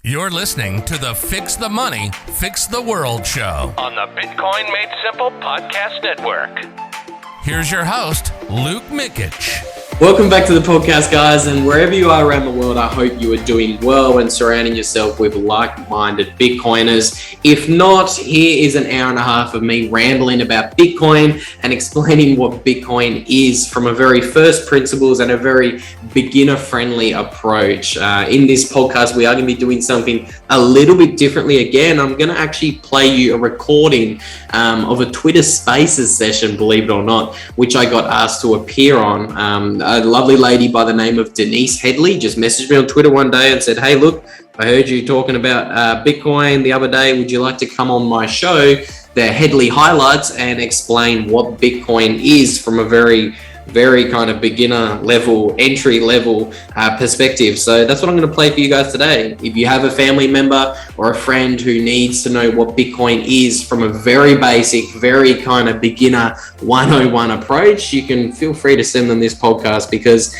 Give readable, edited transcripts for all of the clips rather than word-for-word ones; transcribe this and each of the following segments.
You're listening to the Fix the Money, Fix the World show on the Bitcoin Made Simple podcast network. Here's your host, Luke Mikic. Welcome back to the podcast, guys, and wherever you are around the world, I hope you are doing well and surrounding yourself with like-minded Bitcoiners. If not, here is an hour and a half of me rambling about Bitcoin and explaining what Bitcoin is from a very first principles and a very beginner-friendly approach. In this podcast, we are going to be doing something a little bit differently again. I'm going to actually play you a recording of a Twitter Spaces session, believe it or not, which I got asked to appear on. A lovely lady by the name of Denise Headley just messaged me on Twitter one day and said, "Hey, look, I heard you talking about Bitcoin the other day. Would you like to come on my show, the Headley Highlights, and explain what Bitcoin is from a very kind of beginner level, entry level perspective?" So that's what I'm going to play for you guys today. If you have a family member or a friend who needs to know what Bitcoin is from a very basic, very kind of beginner 101 approach, you can feel free to send them this podcast, because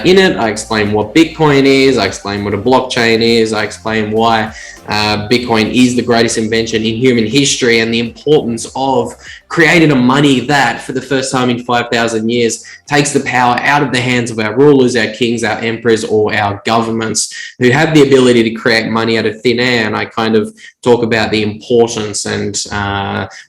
in it, I explain what Bitcoin is, I explain what a blockchain is, I explain why Bitcoin is the greatest invention in human history, and the importance of creating a money that, for the first time in 5,000 years, takes the power out of the hands of our rulers, our kings, our emperors, or our governments, who have the ability to create money out of thin air. And I kind of talk about the importance and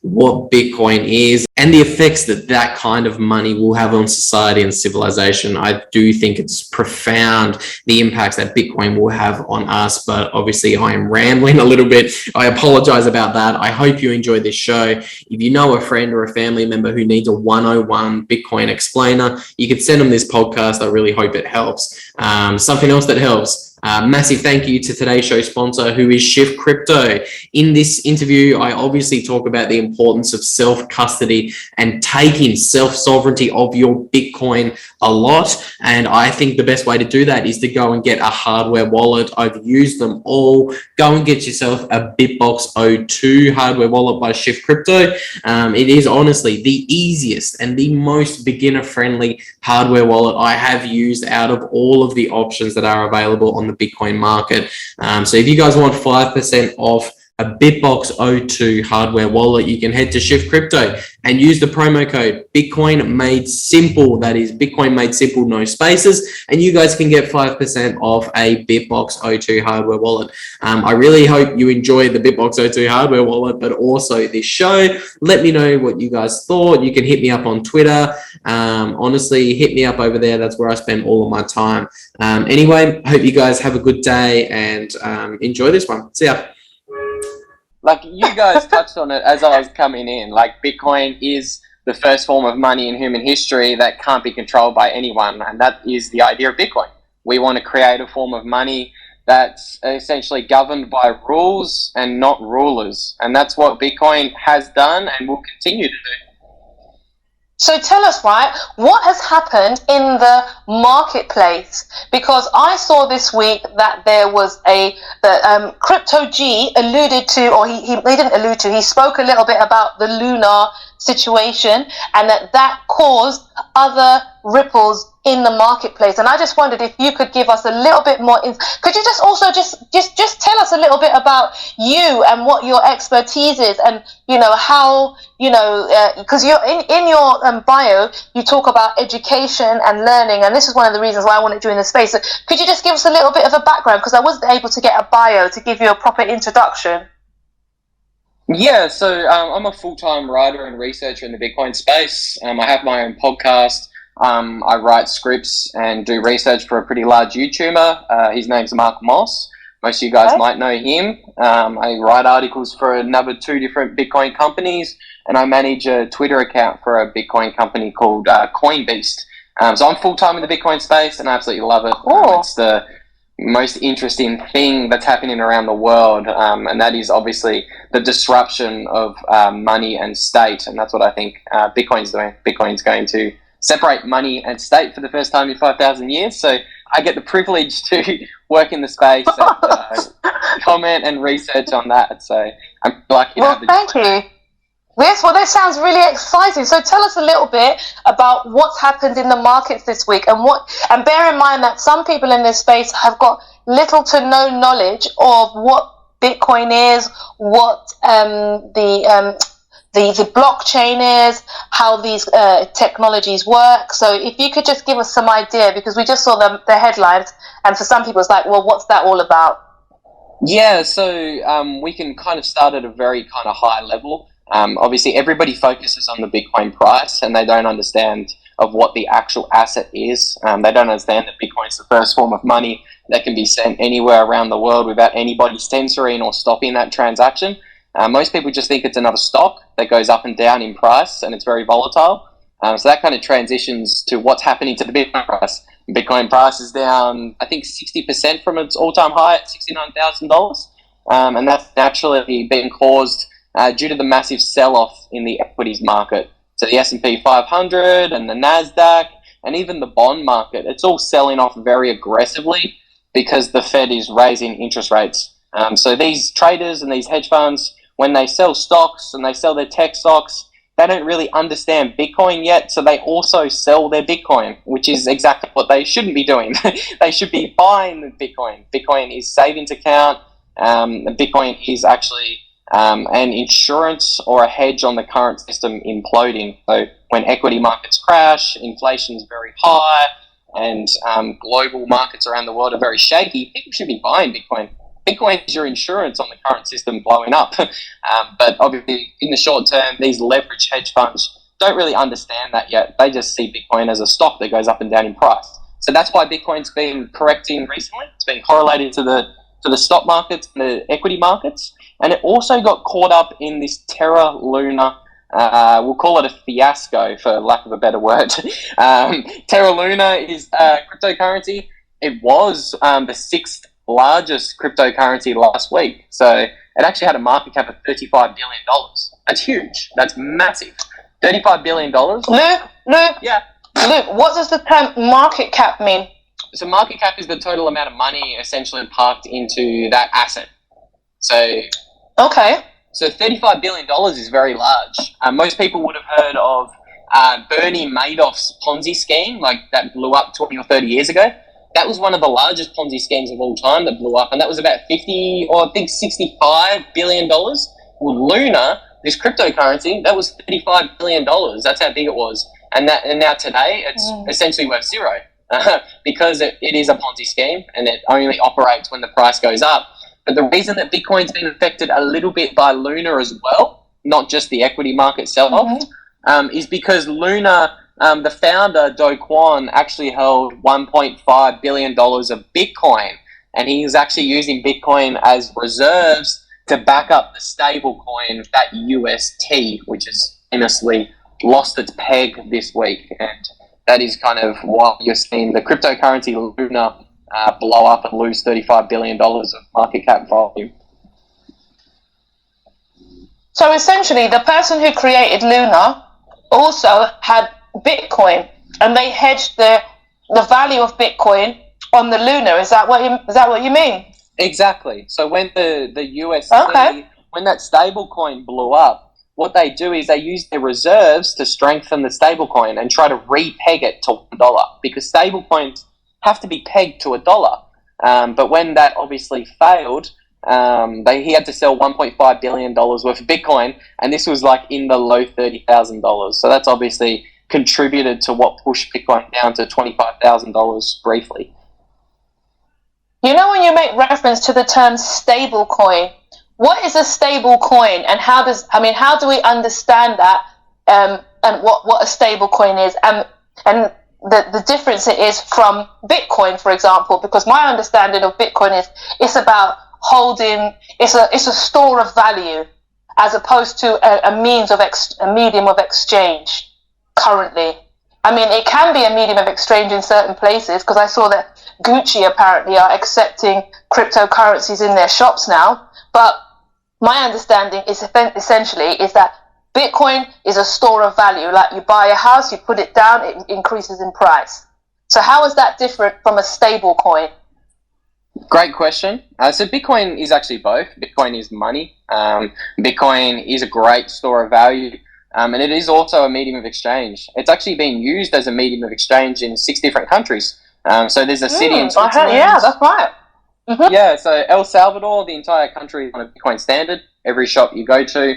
what Bitcoin is and the effects that kind of money will have on society and civilization. I do think it's profound, the impacts that Bitcoin will have on us, but obviously I am rambling a little bit. I apologize about that. I hope you enjoyed this show. If you know a friend or a family member who needs a 101 Bitcoin explainer, you can send them this podcast. I really hope it helps. Something else that helps. Massive thank you to today's show sponsor, who is Shift Crypto. In this interview, I obviously talk about the importance of self-custody and taking self-sovereignty of your Bitcoin a lot. And I think the best way to do that is to go and get a hardware wallet. I've used them all. Go and get yourself a BitBox02 Hardware Wallet by Shift Crypto. It is honestly the easiest and the most beginner-friendly hardware wallet I have used out of all of the options that are available on the Bitcoin market. So if you guys want 5% off a BitBox02 hardware wallet, you can head to Shift Crypto and use the promo code Bitcoin Made Simple. That is Bitcoin Made Simple, no spaces, and you guys can get 5% off a BitBox02 hardware wallet. I really hope you enjoy the BitBox02 hardware wallet, but also this show. Let me know what you guys thought. You can hit me up on Twitter. Honestly, hit me up over there. That's where I spend all of my time. Anyway, I hope you guys have a good day and enjoy this one. See ya. Like you guys touched on it as I was coming in, like Bitcoin is the first form of money in human history that can't be controlled by anyone. And that is the idea of Bitcoin. We want to create a form of money that's essentially governed by rules and not rulers. And that's what Bitcoin has done and will continue to do. So tell us, right, what has happened in the marketplace? Because I saw this week that there was Crypto G alluded to, or he didn't allude to, he spoke a little bit about the lunar situation, and that caused other ripples in the marketplace. And I just wondered if you could give us a little bit more. Could you just also just tell us a little bit about you and what your expertise is, and how because you're in your bio you talk about education and learning, and this is one of the reasons why I wanted you in the space. So could you just give us a little bit of a background, because I wasn't able to get a bio to give you a proper introduction. Yeah, so I'm a full-time writer and researcher in the Bitcoin space. I have my own podcast. I write scripts and do research for a pretty large YouTuber. His name's Mark Moss. Most of you guys might know him. I write articles for another 2 different Bitcoin companies, and I manage a Twitter account for a Bitcoin company called Coinbeast. So I'm full-time in the Bitcoin space, and I absolutely love it. It's the most interesting thing that's happening around the world, and that is obviously the disruption of money and state, and that's what I think Bitcoin's doing. Bitcoin's going to separate money and state for the first time in 5,000 years, so I get the privilege to work in the space and comment and research on that, so I'm lucky to have the thank you. Yes, well, that sounds really exciting. So tell us a little bit about what's happened in the markets this week, and bear in mind that some people in this space have got little to no knowledge of what Bitcoin is, what the blockchain is, how these technologies work. So if you could just give us some idea, because we just saw the headlines, and for some people it's like, well, what's that all about? Yeah, so we can kind of start at a very kind of high level. Obviously, everybody focuses on the Bitcoin price, and they don't understand of what the actual asset is. They don't understand that Bitcoin is the first form of money that can be sent anywhere around the world without anybody censoring or stopping that transaction. Most people just think it's another stock that goes up and down in price, and it's very volatile. So that kind of transitions to what's happening to the Bitcoin price. Bitcoin price is down, I think, 60% from its all-time high at $69,000. And that's naturally being caused due to the massive sell-off in the equities market. So the S&P 500 and the NASDAQ and even the bond market, it's all selling off very aggressively because the Fed is raising interest rates. So these traders and these hedge funds, when they sell stocks and they sell their tech stocks, they don't really understand Bitcoin yet, so they also sell their Bitcoin, which is exactly what they shouldn't be doing. They should be buying the Bitcoin. Bitcoin is savings account. Bitcoin is actually an insurance or a hedge on the current system imploding. So when equity markets crash, inflation is very high, and global markets around the world are very shaky, people should be buying Bitcoin. Bitcoin is your insurance on the current system blowing up. But obviously, in the short term, these leveraged hedge funds don't really understand that yet. They just see Bitcoin as a stock that goes up and down in price. So that's why Bitcoin's been correcting recently. It's been correlated to the stock markets and the equity markets. And it also got caught up in this Terra Luna, we'll call it a fiasco for lack of a better word. Terra Luna is cryptocurrency. It was the sixth largest cryptocurrency last week. So it actually had a market cap of $35 billion. That's huge. That's massive. $35 billion. Luke, Yeah. Luke, what does the term market cap mean? So market cap is the total amount of money essentially parked into that asset. So Okay. So $35 billion is very large. Most people would have heard of Bernie Madoff's Ponzi scheme, like that blew up 20 or 30 years ago. That was one of the largest Ponzi schemes of all time that blew up, and that was about 50 or I think $65 billion. Well, Luna, this cryptocurrency, that was $35 billion. That's how big it was. And now today, it's essentially worth zero because it is a Ponzi scheme, and it only operates when the price goes up. But the reason that Bitcoin's been affected a little bit by Luna as well, not just the equity market sell-off, is because Luna, the founder, Do Kwon, actually held $1.5 billion of Bitcoin, and he was actually using Bitcoin as reserves to back up the stable coin, that UST, which has famously lost its peg this week. And that is kind of why you're seeing the cryptocurrency Luna blow up and lose $35 billion of market cap volume. So essentially, the person who created Luna also had Bitcoin, and they hedged the value of Bitcoin on the Luna. Is that what you mean? Exactly. So when the USD, when that stable coin blew up, what they do is they use their reserves to strengthen the stable coin and try to repeg it to $1 because stable coins have to be pegged to $1. But when that obviously failed, he had to sell $1.5 billion worth of Bitcoin, and this was like in the low $30,000. So that's obviously contributed to what pushed Bitcoin down to $25,000 briefly. You know, when you make reference to the term stable coin, what is a stable coin, and how do we understand that, and what a stable coin is, and the difference it is from Bitcoin, for example? Because my understanding of Bitcoin is it's about holding, it's a store of value as opposed to a medium of exchange currently. I mean, it can be a medium of exchange in certain places, because I saw that Gucci apparently are accepting cryptocurrencies in their shops now. But my understanding is essentially is that Bitcoin is a store of value. Like you buy a house, you put it down, it increases in price. So how is that different from a stable coin? Great question. So Bitcoin is actually both. Bitcoin is money. Bitcoin is a great store of value. And it is also a medium of exchange. It's actually being used as a medium of exchange in 6 different countries. So there's a city in Switzerland. Yeah, that's right. Yeah, so El Salvador, the entire country is on a Bitcoin standard. Every shop you go to,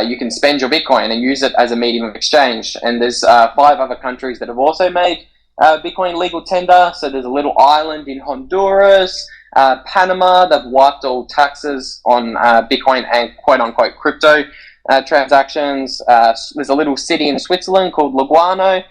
you can spend your Bitcoin and use it as a medium of exchange. And there's 5 other countries that have also made Bitcoin legal tender. So there's a little island in Honduras, Panama. They've wiped all taxes on Bitcoin and quote-unquote crypto transactions. There's a little city in Switzerland called Lugano.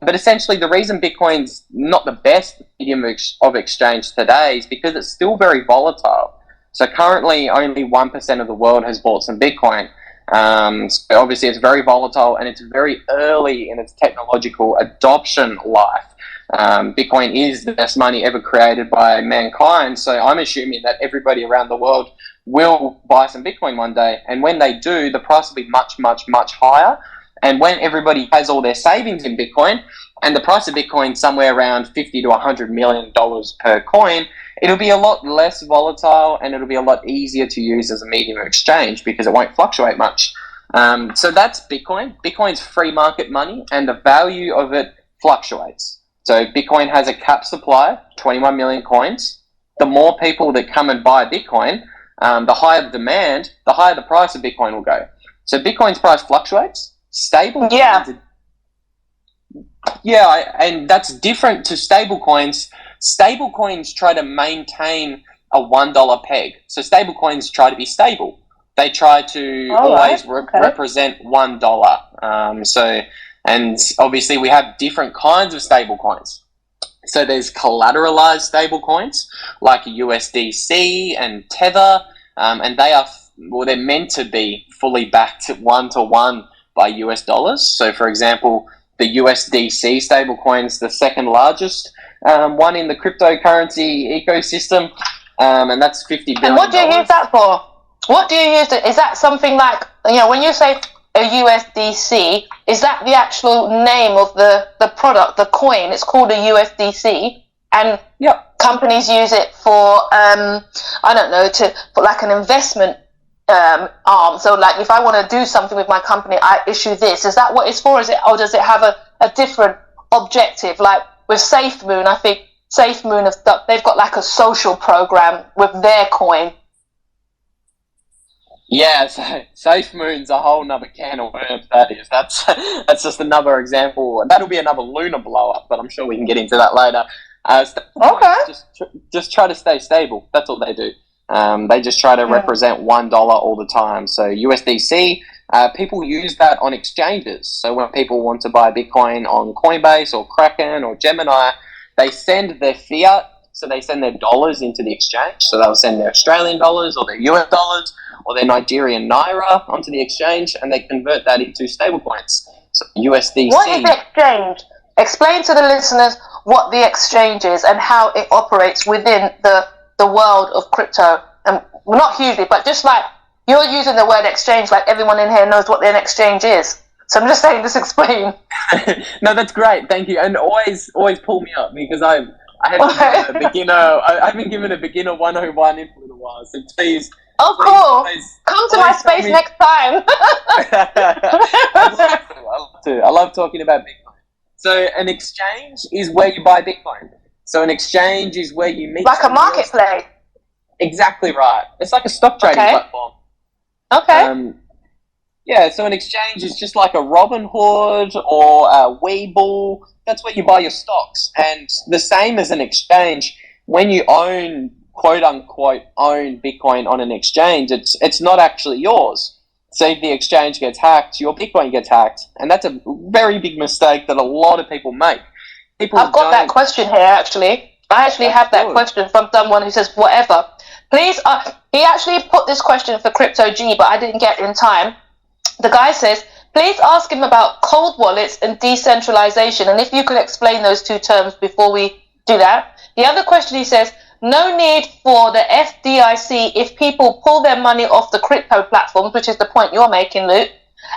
But essentially, the reason Bitcoin's not the best medium of exchange today is because it's still very volatile. So currently, only 1% of the world has bought some Bitcoin. So obviously, it's very volatile and it's very early in its technological adoption life. Bitcoin is the best money ever created by mankind. So I'm assuming that everybody around the world will buy some Bitcoin one day. And when they do, the price will be much, much, much higher. And when everybody has all their savings in Bitcoin, and the price of Bitcoin somewhere around $50 to $100 million per coin, it'll be a lot less volatile and it'll be a lot easier to use as a medium of exchange because it won't fluctuate much. So that's Bitcoin. Bitcoin's free market money and the value of it fluctuates. So Bitcoin has a cap supply, 21 million coins. The more people that come and buy Bitcoin, the higher the demand, the higher the price of Bitcoin will go. So Bitcoin's price fluctuates. Stable coins, and that's different to stable coins. Stable coins try to maintain a $1 peg. So stable coins try to be stable. They try to represent $1. And obviously we have different kinds of stable coins. So there's collateralized stable coins like USDC and Tether, and they're meant to be fully backed 1-to-1 by US dollars. So for example, the USDC stablecoin is the second largest one in the cryptocurrency ecosystem, and that's $50 billion. And what do you use that for? What do you use it? Is that something like, when you say a USDC, is that the actual name of the product, the coin? It's called a USDC, and companies use it for for like an investment arm. So like if I want to do something with my company, I issue this. Is that what it's for? Or does it have a different objective? Like with SafeMoon, I think SafeMoon they've got like a social program with their coin. Yeah, so SafeMoon's a whole nother can of worms, that is. That's just another example. That'll be another lunar blow up, but I'm sure we can get into that later. Just try to stay stable. That's all they do. They just try to represent $1 all the time. So USDC, people use that on exchanges. So when people want to buy Bitcoin on Coinbase or Kraken or Gemini, they send their fiat, so they send their dollars into the exchange. So they'll send their Australian dollars or their US dollars or their Nigerian naira onto the exchange, and they convert that into stablecoins. So USDC. What is the exchange? Explain to the listeners what the exchange is and how it operates within the world of crypto. And not hugely, but just like you're using the word exchange, like everyone in here knows what an exchange is. So I'm just saying, just explain. No, that's great. Thank you. And always pull me up because I have been given a beginner 101 in a little while. So please. Oh, cool. Come to my space next time. I love talking about Bitcoin. So an exchange is where you buy Bitcoin. So an exchange is where you meet. Like a marketplace. Exactly right. It's like a stock trading platform. Okay. So an exchange is just like a Robinhood or a Webull. That's where you buy your stocks. And the same as an exchange, when you quote unquote own Bitcoin on an exchange, it's not actually yours. So if the exchange gets hacked, your Bitcoin gets hacked. And that's a very big mistake that a lot of people make. I've got that question here, actually. I actually have that question from someone who says, whatever. Please, he actually put this question for Crypto G, but I didn't get it in time. The guy says, please ask him about cold wallets and decentralization, and if you could explain those two terms before we do that. The other question, he says, no need for the FDIC if people pull their money off the crypto platforms, which is the point you're making, Luke.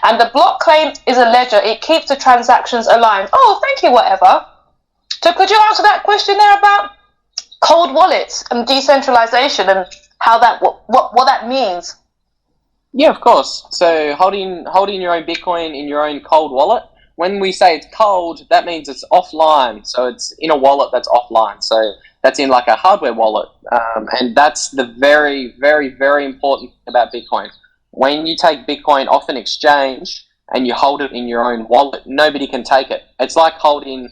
And the block claim is a ledger. It keeps the transactions aligned. Oh, thank you, whatever. So could you answer that question there about cold wallets and decentralization and how that what that means? Yeah, of course. So holding your own Bitcoin in your own cold wallet when we say it's cold, that means it's offline. So it's in a wallet that's offline. So that's in like a hardware wallet. And that's the very, very, very important thing about Bitcoin. When you take Bitcoin off an exchange and you hold it in your own wallet, nobody can take it. It's like holding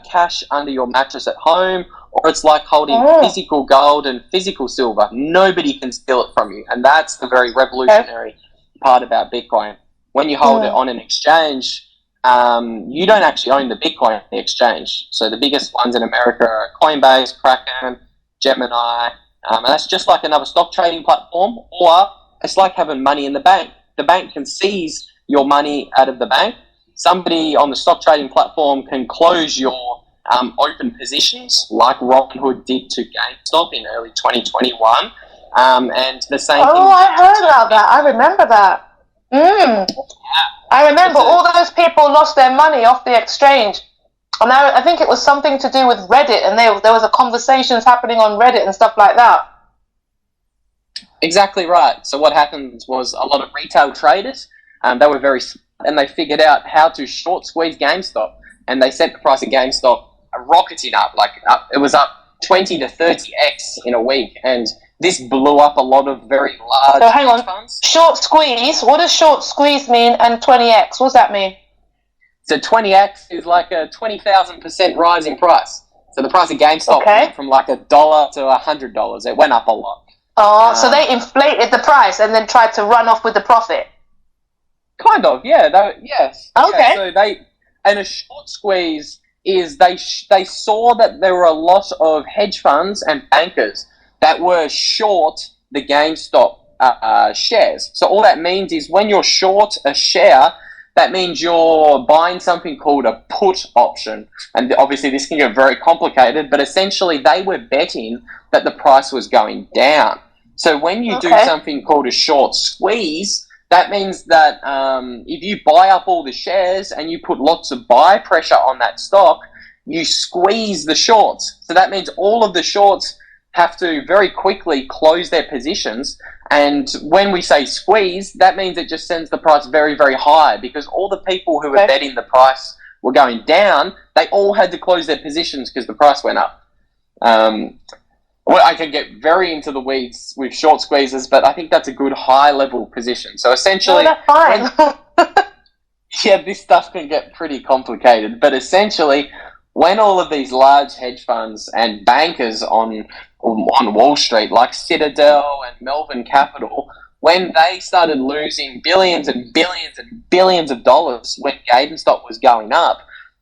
cash under your mattress at home, or it's like holding physical gold and physical silver. Nobody can steal it from you. And that's the very revolutionary part about Bitcoin. When you hold it on an exchange, you don't actually own the Bitcoin on the exchange. So the biggest ones in America are Coinbase, Kraken, Gemini, and that's just like another stock trading platform, or it's like having money in the bank. The bank can seize your money out of the bank. Somebody on the stock trading platform can close your open positions, like Robinhood did to GameStop in early 2021, and the same thing. Oh, I heard about that. I remember that. I remember all those people lost their money off the exchange. And I think it was something to do with Reddit, and there was a conversations happening on Reddit and stuff like that. Exactly right. So what happened was a lot of retail traders, they were very smart, and they figured out how to short squeeze GameStop, and they sent the price of GameStop rocketing up. It was up 20 to 30x in a week, and this blew up a lot of very large funds. Short squeeze, what does short squeeze mean, and 20x, what does that mean? So 20x is like a 20,000% rise in price. So the price of GameStop went from like $1 to $100. It went up a lot. Oh, so they inflated the price and then tried to run off with the profit? Kind of, yeah. Yes. Okay. Yeah, and a short squeeze is they saw that there were a lot of hedge funds and bankers that were short the GameStop shares. So all that means is when you're short a share, that means you're buying something called a put option. And obviously this can get very complicated, but essentially they were betting that the price was going down. So when you do something called a short squeeze, that means that if you buy up all the shares and you put lots of buy pressure on that stock, you squeeze the shorts. So that means all of the shorts have to very quickly close their positions. And when we say squeeze, that means it just sends the price very, very high, because all the people who were betting the price were going down, they all had to close their positions because the price went up. Well, I can get very into the weeds with short squeezes, but I think that's a good high-level position. So essentially... No, that's fine. Yeah, this stuff can get pretty complicated, but essentially, when all of these large hedge funds and bankers on Wall Street, like Citadel and Melvin Capital, when they started losing billions and billions and billions of dollars when GameStop was going up,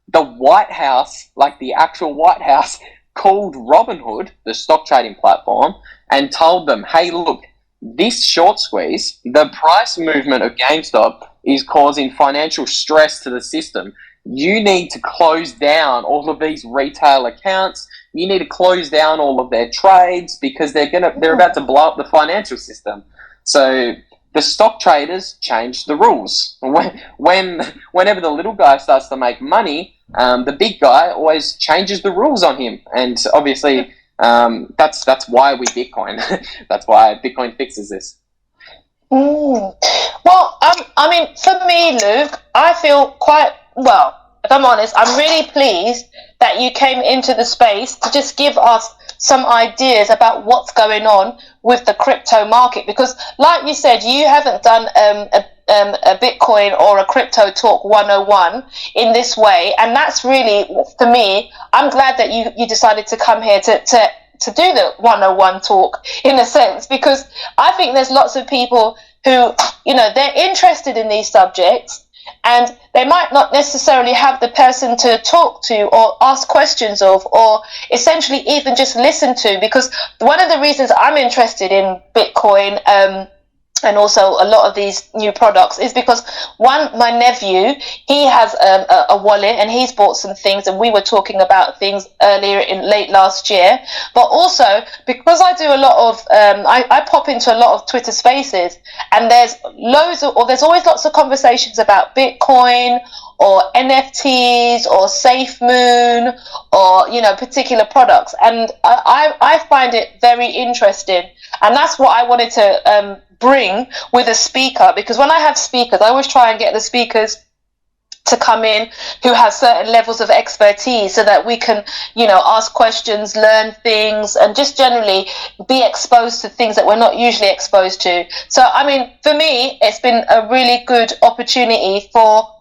the White House, like the actual White House, called Robinhood, the stock trading platform, and told them, hey, look, this short squeeze, the price movement of GameStop is causing financial stress to the system. You need to close down all of these retail accounts. You need to close down all of their trades because they're about to blow up the financial system. So the stock traders changed the rules. Whenever the little guy starts to make money, the big guy always changes the rules on him. And obviously, that's why we Bitcoin. That's why Bitcoin fixes this. Well, I mean, for me, Luke, I feel quite well. If I'm honest, I'm really pleased that you came into the space to just give us some ideas about what's going on with the crypto market, because like you said, you haven't done a Bitcoin or a crypto talk 101 in this way, and that's really, for me, I'm glad that you decided to come here to do the 101 talk, in a sense, because I think there's lots of people who, they're interested in these subjects, and they might not necessarily have the person to talk to or ask questions of, or essentially even just listen to, because one of the reasons I'm interested in Bitcoin and also a lot of these new products is because, one, my nephew, he has a wallet and he's bought some things, and we were talking about things earlier in late last year, but also because I do a lot of I pop into a lot of Twitter spaces, and there's always lots of conversations about Bitcoin or NFTs or SafeMoon or particular products, and I find it very interesting, and that's what I wanted to bring with a speaker, because when I have speakers, I always try and get the speakers to come in who have certain levels of expertise so that we can, ask questions, learn things, and just generally be exposed to things that we're not usually exposed to. So, I mean, for me, it's been a really good opportunity for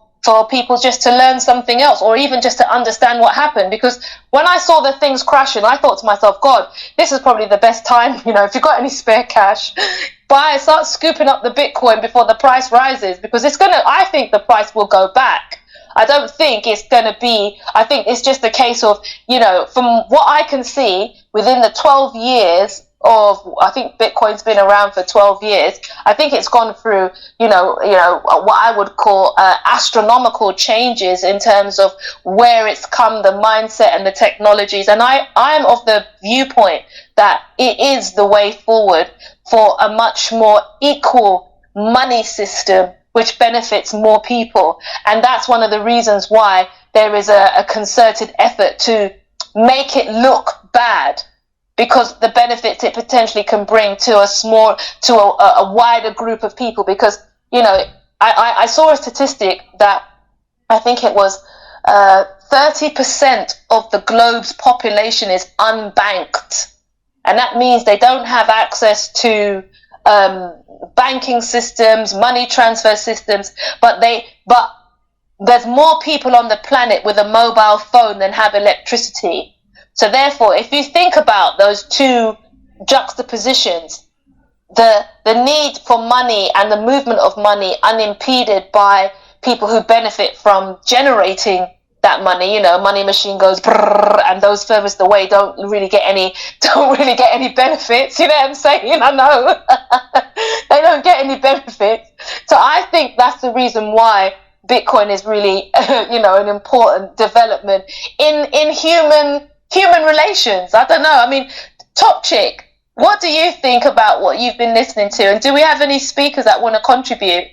people just to learn something else, or even just to understand what happened. Because when I saw the things crashing, I thought to myself, God, this is probably the best time, if you've got any spare cash, start scooping up the Bitcoin before the price rises, because I think the price will go back. I don't think it's going to be, I think it's just a case of, from what I can see, within the 12 years of, I think Bitcoin's been around for 12 years, I think it's gone through, what I would call astronomical changes in terms of where it's come, the mindset and the technologies. And I'm of the viewpoint that it is the way forward for a much more equal money system which benefits more people. And that's one of the reasons why there is a concerted effort to make it look bad, because the benefits it potentially can bring to a wider group of people. Because, I saw a statistic that I think it was 30% of the globe's population is unbanked. And that means they don't have access to banking systems, money transfer systems, but there's more people on the planet with a mobile phone than have electricity. So therefore, if you think about those two juxtapositions, the need for money and the movement of money unimpeded by people who benefit from generating that money, money machine goes brrr, and those furthest away don't really get any benefits. You know what I'm saying? I know they don't get any benefits. So I think that's the reason why Bitcoin is really, an important development in human relations. I don't know. I mean, Top Chick, what do you think about what you've been listening to? And do we have any speakers that want to contribute?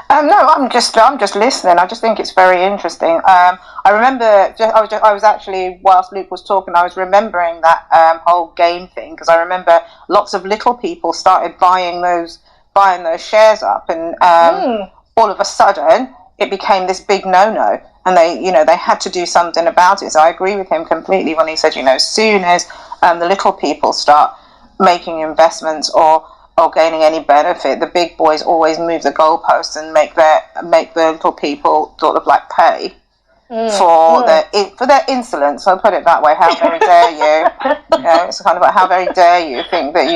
No, I'm just listening. I just think it's very interesting. I remember, I was actually, whilst Luke was talking, I was remembering that whole game thing, because I remember lots of little people started buying those shares up, and all of a sudden it became this big no-no, and they had to do something about it. So I agree with him completely when he said, as soon as the little people start making investments or gaining any benefit, the big boys always move the goalposts and make the little people sort of like pay for their insolence. I'll put it that way. How very dare you? It's kind of like, how very dare you think that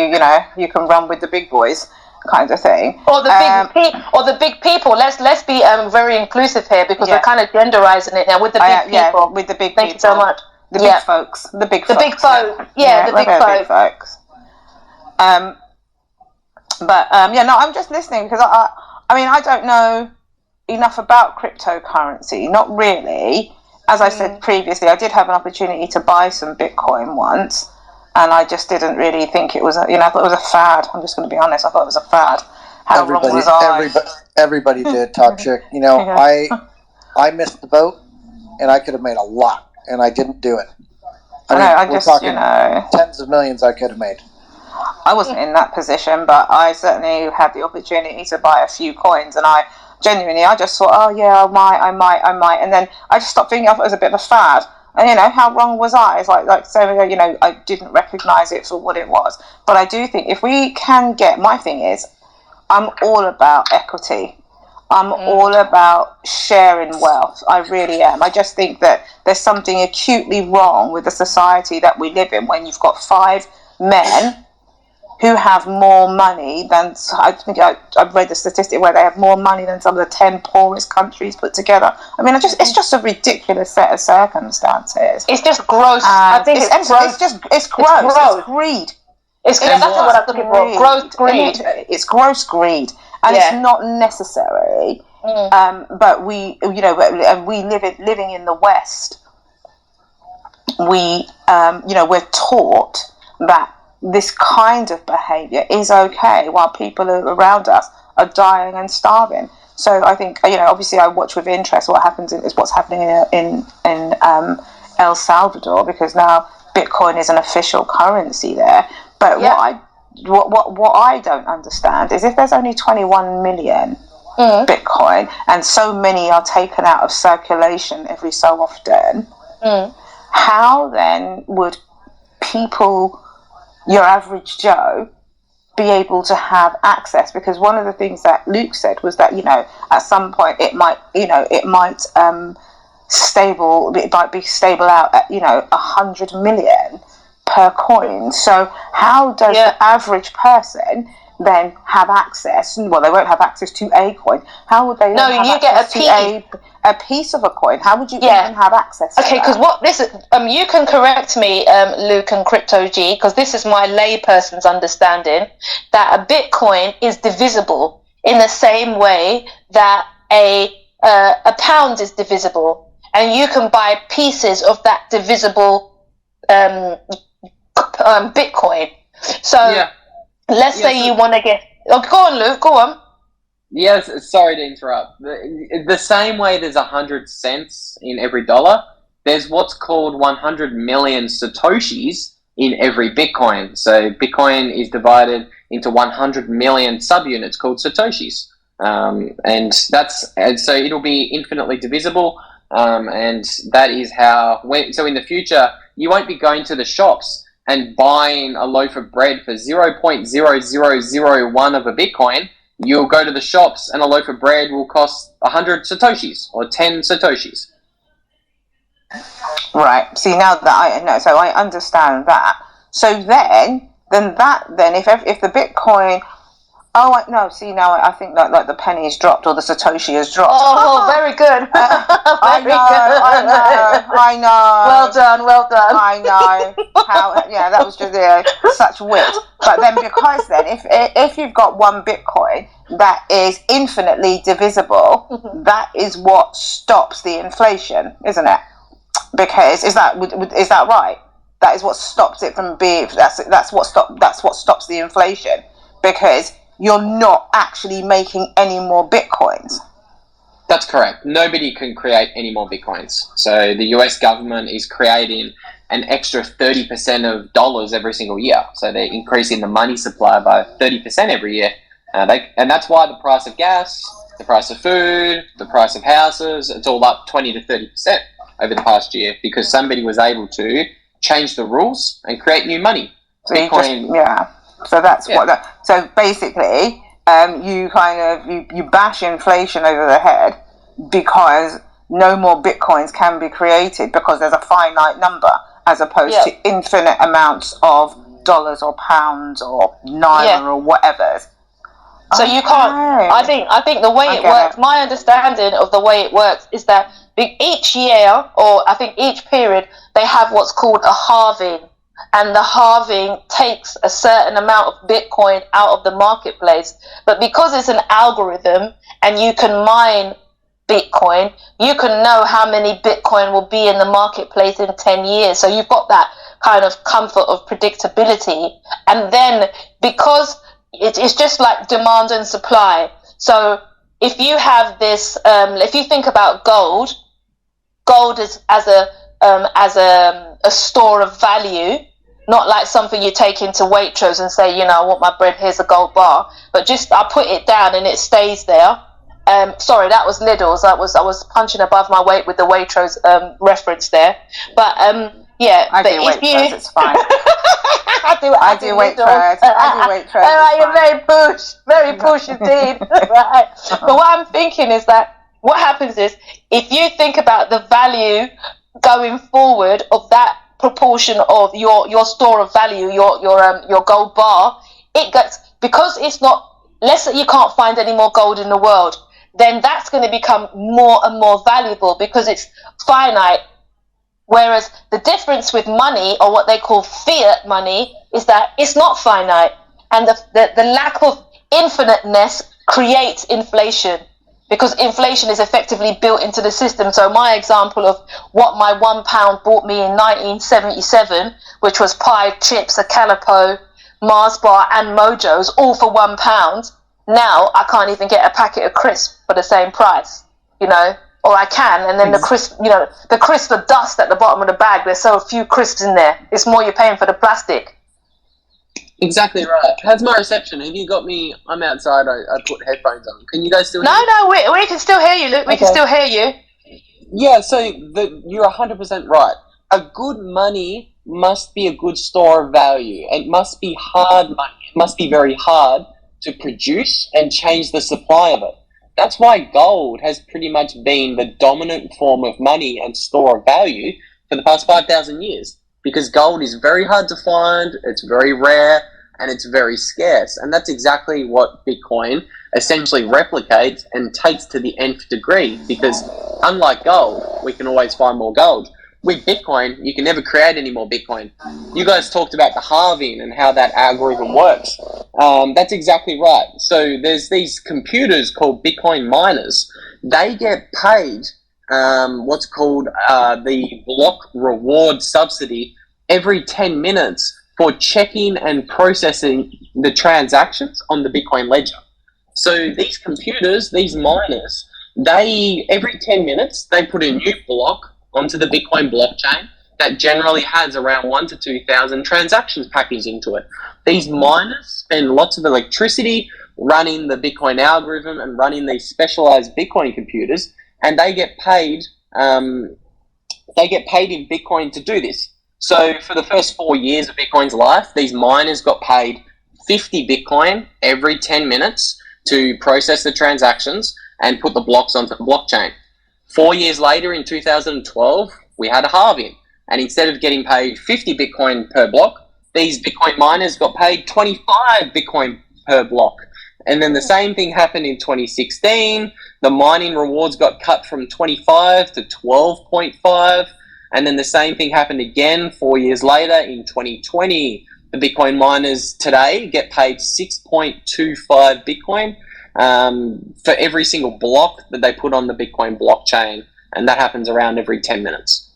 you can run with the big boys, kind of thing. Or the big people. Let's be very inclusive here, because we're kind of genderizing it now with the big people. With the big Thank people. you so much. The big folks. The big folks. The big folk. Yeah, the big folks. I'm just listening, because I don't know enough about cryptocurrency. Not really. As I said previously, I did have an opportunity to buy some Bitcoin once, and I just didn't really think it was I thought it was a fad. I'm just going to be honest. I thought it was a fad. How wrong was I? Everybody did, Top Chick. I missed the boat, and I could have made a lot, and I didn't do it. We're talking tens of millions I could have made. I wasn't in that position, but I certainly had the opportunity to buy a few coins, and I just thought, oh yeah, I might, and then I just stopped thinking of it as a bit of a fad. And how wrong was I? It's like so, I didn't recognise it for what it was. But I do think if we can my thing is, I'm all about equity. I'm all about sharing wealth. I really am. I just think that there's something acutely wrong with the society that we live in when you've got 5 men who have more money than, I think I've read the statistic where they have more money than some of the 10 poorest countries put together. I mean, it's just a ridiculous set of circumstances. It's just gross. I think it's gross. It's gross. It's greed. That's what I'm looking for. Gross greed. It's gross greed, and it's not necessary. But we living in the West, we're taught that this kind of behaviour is okay while people around us are dying and starving. So I think, obviously I watch with interest what's happening in El Salvador, because now Bitcoin is an official currency there. But what I don't understand is, if there's only 21 million Bitcoin, and so many are taken out of circulation every so often, how then would people, your average Joe, be able to have access? Because one of the things that Luke said was that, at some point it might be stable out at 100 million per coin. So how does the average person then have access? Well, they won't have access to a coin. How would they? No, you get a piece of a coin. How would you even have access to because what this is, you can correct me, Luke and Crypto G, because this is my layperson's understanding, that a Bitcoin is divisible in the same way that a pound is divisible, and you can buy pieces of that divisible Bitcoin. So let's say you want to get... Oh, go on, Luke, go on. Yes, sorry to interrupt. The same way there's 100 cents in every dollar, there's what's called 100 million Satoshis in every Bitcoin. So Bitcoin is divided into 100 million subunits called Satoshis. And so it'll be infinitely divisible. And that is how... So in the future, you won't be going to the shops and buying a loaf of bread for 0.0001 of a Bitcoin. You'll go to the shops and a loaf of bread will cost 100 Satoshis or 10 Satoshis. Right. See, now that I know, so I understand that. So then if the Bitcoin... Oh, no, see, now I think like the penny has dropped or the Satoshi has dropped. Oh, very good. I know. Well done. I know. That was just such wit. But then if you've got one Bitcoin that is infinitely divisible, that is what stops the inflation, isn't it? Because is that right? That is what stops it from being... That's what stops the inflation, because you're not actually making any more Bitcoins. That's correct. Nobody can create any more Bitcoins. So the US government is creating an extra 30% of dollars every single year. So they're increasing the money supply by 30% every year. And that's why the price of gas, the price of food, the price of houses, it's all up 20 to 30% over the past year, because somebody was able to change the rules and create new money. So Bitcoin... So that's so basically, you bash inflation over the head because no more Bitcoins can be created because there's a finite number, as opposed to infinite amounts of dollars or pounds or naira or whatever. So you can't... I think the way it works, my understanding of the way it works is that each year, or I think each period, they have what's called a halving. And the halving takes a certain amount of Bitcoin out of the marketplace. But because it's an algorithm and you can mine Bitcoin, you can know how many Bitcoin will be in the marketplace in 10 years. So you've got that kind of comfort of predictability. And then because it's just like demand and supply. So if you have this, if you think about gold is as a store of value. Not like something you take into Waitrose and say, I want my bread, here's a gold bar. But just I put it down and it stays there. Sorry, that was Lidl's. I was punching above my weight with the Waitrose reference there. But I do Waitrose, it's fine. I do Waitrose. You're very push indeed. Right. But what I'm thinking is that what happens is, if you think about the value going forward of that proportion of your store of value, your gold bar, it gets, because it's not, let's say you can't find any more gold in the world, then that's going to become more and more valuable because it's finite. Whereas the difference with money, or what they call fiat money, is that it's not finite, and the lack of infiniteness creates inflation. Because inflation is effectively built into the system. So my example of what my £1 bought me in 1977, which was pie, chips, a Calipo, Mars bar and Mojos, all for £1. Now I can't even get a packet of crisps for the same price, or I can. And then the crisp, the crisps are dust at the bottom of the bag. There's so few crisps in there. It's more you're paying for the plastic. Exactly right. How's my reception? Have you got me? I'm outside. I put headphones on. Can you guys still hear me? No, we can still hear you, Luke. We can still hear you. Yeah, so you're 100% right. A good money must be a good store of value. It must be hard money. It must be very hard to produce and change the supply of it. That's why gold has pretty much been the dominant form of money and store of value for the past 5,000 years. Because gold is very hard to find, it's very rare, and it's very scarce. And that's exactly what Bitcoin essentially replicates and takes to the nth degree. Because unlike gold, we can always find more gold. With Bitcoin, you can never create any more Bitcoin. You guys talked about the halving and how that algorithm works. That's exactly right. So there's these computers called Bitcoin miners. They get paid what's called the block reward subsidy every 10 minutes for checking and processing the transactions on the Bitcoin ledger. So these computers, these miners, they every 10 minutes they put a new block onto the Bitcoin blockchain that generally has around 1,000 to 2,000 transactions packaged into it. These miners spend lots of electricity running the Bitcoin algorithm and running these specialized Bitcoin computers, and they get paid. They get paid in Bitcoin to do this. So for the first 4 years of Bitcoin's life, these miners got paid 50 Bitcoin every 10 minutes to process the transactions and put the blocks onto the blockchain. 4 years later, in 2012, we had a halving. And instead of getting paid 50 Bitcoin per block, these Bitcoin miners got paid 25 Bitcoin per block. And then the same thing happened in 2016. The mining rewards got cut from 25 to 12.5. And then the same thing happened again 4 years later in 2020. The Bitcoin miners today get paid 6.25 Bitcoin for every single block that they put on the Bitcoin blockchain. And that happens around every 10 minutes.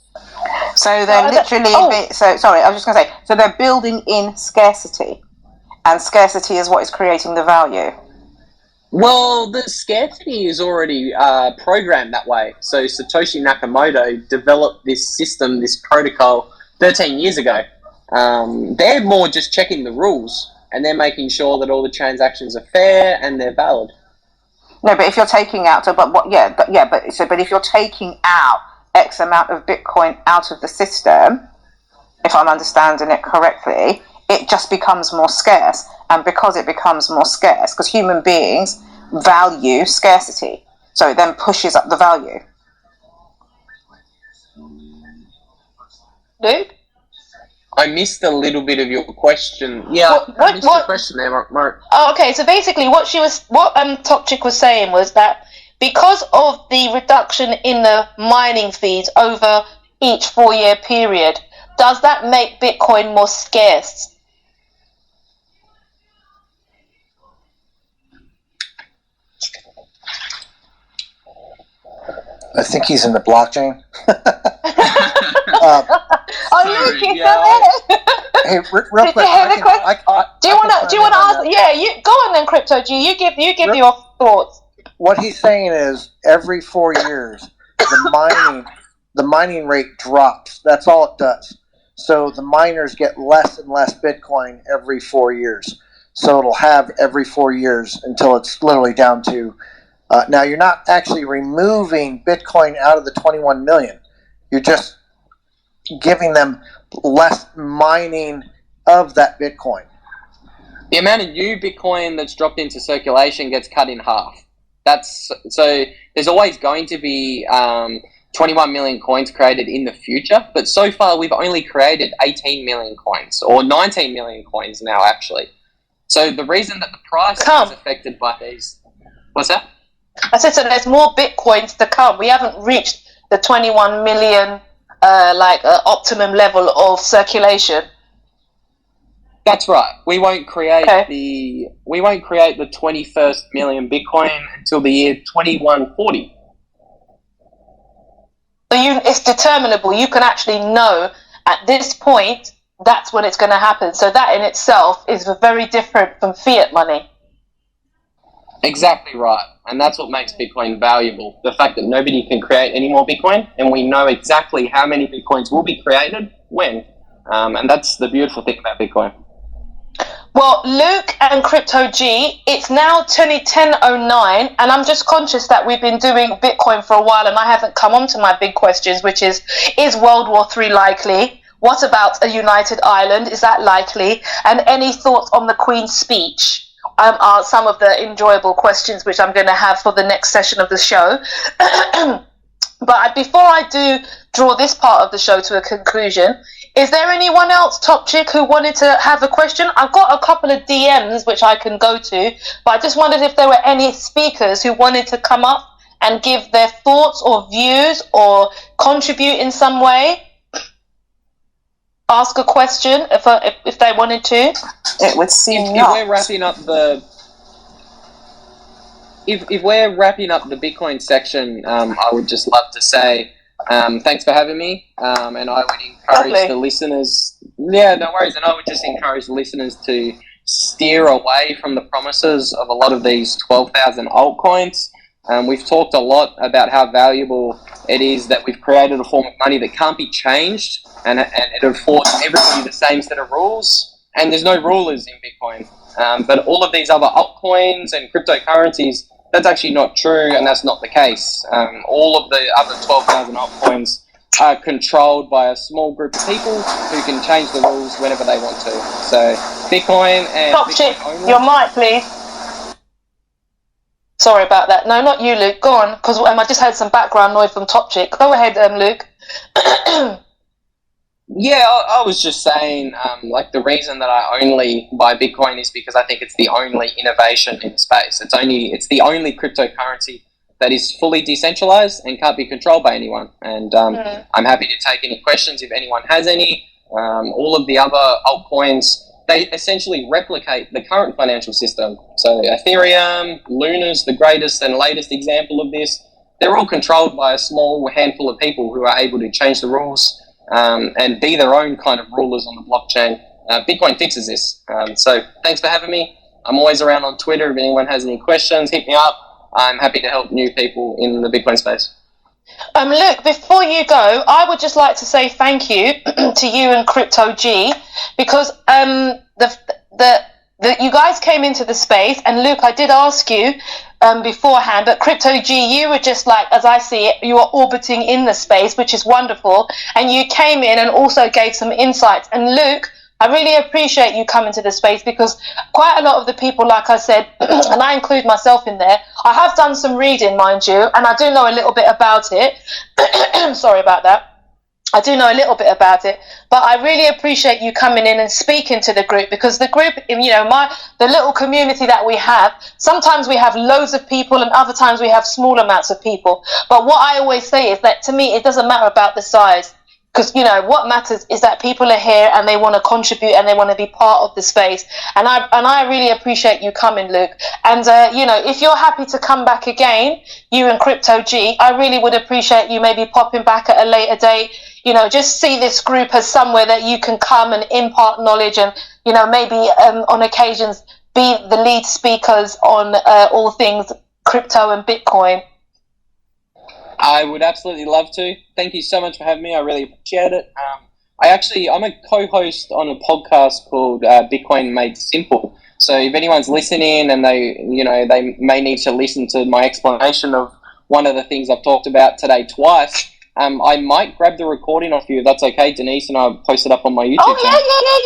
So they're literally... sorry, I was just going to say, so they're building in scarcity. And scarcity is what is creating the value. Well, the scarcity is already programmed that way. So Satoshi Nakamoto developed this system, this protocol, 13 years ago. They're more just checking the rules, and they're making sure that all the transactions are fair and they're valid. No, but if you're taking out, but if you're taking out X amount of Bitcoin out of the system, if I'm understanding it correctly, it just becomes more scarce. And because it becomes more scarce, because human beings value scarcity, so it then pushes up the value. Luke? I missed a little bit of your question. Yeah, I missed the question there, Mark. Oh, okay. So basically, what Topchick was saying was that because of the reduction in the mining fees over each 4 year period, does that make Bitcoin more scarce? I think he's in the blockchain. Hey, real quick. Do you want to ask? Yeah, you go on then, Crypto G. You give your thoughts. What he's saying is, every 4 years, the mining rate drops. That's all it does. So the miners get less and less Bitcoin every 4 years. So it'll have every 4 years until it's literally down to. Now, you're not actually removing Bitcoin out of the 21 million. You're just giving them less mining of that Bitcoin. The amount of new Bitcoin that's dropped into circulation gets cut in half. So there's always going to be 21 million coins created in the future, but so far we've only created 18 million coins, or 19 million coins now, actually. So the reason that the price is affected by these... What's that? I said, so there's more Bitcoins to come. We haven't reached the 21 million optimum level of circulation. That's right. We won't create the 21st million Bitcoin until the year 2140. So it's determinable. You can actually know at this point that's when it's going to happen. So that in itself is very different from fiat money. Exactly right. And that's what makes Bitcoin valuable. The fact that nobody can create any more Bitcoin, and we know exactly how many Bitcoins will be created when. And that's the beautiful thing about Bitcoin. Well, Luke and Crypto G, it's now 10:09, and I'm just conscious that we've been doing Bitcoin for a while, and I haven't come on to my big questions, which is World War III likely? What about a united Ireland? Is that likely? And any thoughts on the Queen's speech are some of the enjoyable questions which I'm going to have for the next session of the show. But before I do draw this part of the show to a conclusion, is there anyone else, Top Chick, who wanted to have a question? I've got a couple of DMs which I can go to, but I just wondered if there were any speakers who wanted to come up and give their thoughts or views or contribute in some way. Ask a question if they wanted to. It would seem if we're wrapping up the if we're wrapping up the Bitcoin section, I would just love to say thanks for having me, and I would encourage the listeners. Yeah, no worries, and I would just encourage the listeners to steer away from the promises of a lot of these 12,000 altcoins. We've talked a lot about how valuable it is that we've created a form of money that can't be changed, and it affords everybody the same set of rules, and there's no rulers in Bitcoin. But all of these other altcoins and cryptocurrencies, that's actually not true, and that's not the case. All of the other 12,000 altcoins are controlled by a small group of people who can change the rules whenever they want to. So Bitcoin and Top Chick, your mic, please. Sorry about that. No, not you, Luke. Go on, because I just heard some background noise from Top Chick. Go ahead, Luke. Yeah, I was just saying, like, the reason that I only buy Bitcoin is because I think it's the only innovation in space. It's the only cryptocurrency that is fully decentralized and can't be controlled by anyone. And I'm happy to take any questions if anyone has any. All of the other altcoins, they essentially replicate the current financial system. So Ethereum, Luna's the greatest and latest example of this. They're all controlled by a small handful of people who are able to change the rules and be their own kind of rulers on the blockchain. Bitcoin fixes this. So thanks for having me. I'm always around on Twitter. If anyone has any questions, hit me up. I'm happy to help new people in the Bitcoin space. Luke, before you go, I would just like to say thank you to you and Crypto G, because you guys came into the space, and Luke, I did ask you beforehand, but Crypto G, you were just like, as I see it, you were orbiting in the space, which is wonderful, and you came in and also gave some insights. And Luke, I really appreciate you coming to the space, because quite a lot of the people, like I said, and I include myself in there, I have done some reading, mind you, and I do know a little bit about it. Sorry about that. I do know a little bit about it, but I really appreciate you coming in and speaking to the group, because the group, the little community that we have, sometimes we have loads of people and other times we have small amounts of people. But what I always say is that, to me, it doesn't matter about the size. Because, what matters is that people are here and they want to contribute and they want to be part of the space. And I really appreciate you coming, Luke. And, if you're happy to come back again, you and Crypto G, I really would appreciate you maybe popping back at a later date. Just see this group as somewhere that you can come and impart knowledge and, maybe on occasions be the lead speakers on all things crypto and Bitcoin. I would absolutely love to. Thank you so much for having me. I really appreciate it. I'm a co-host on a podcast called Bitcoin Made Simple. So if anyone's listening and they may need to listen to my explanation of one of the things I've talked about today twice, I might grab the recording off you if that's okay, Denise, and I'll post it up on my YouTube channel.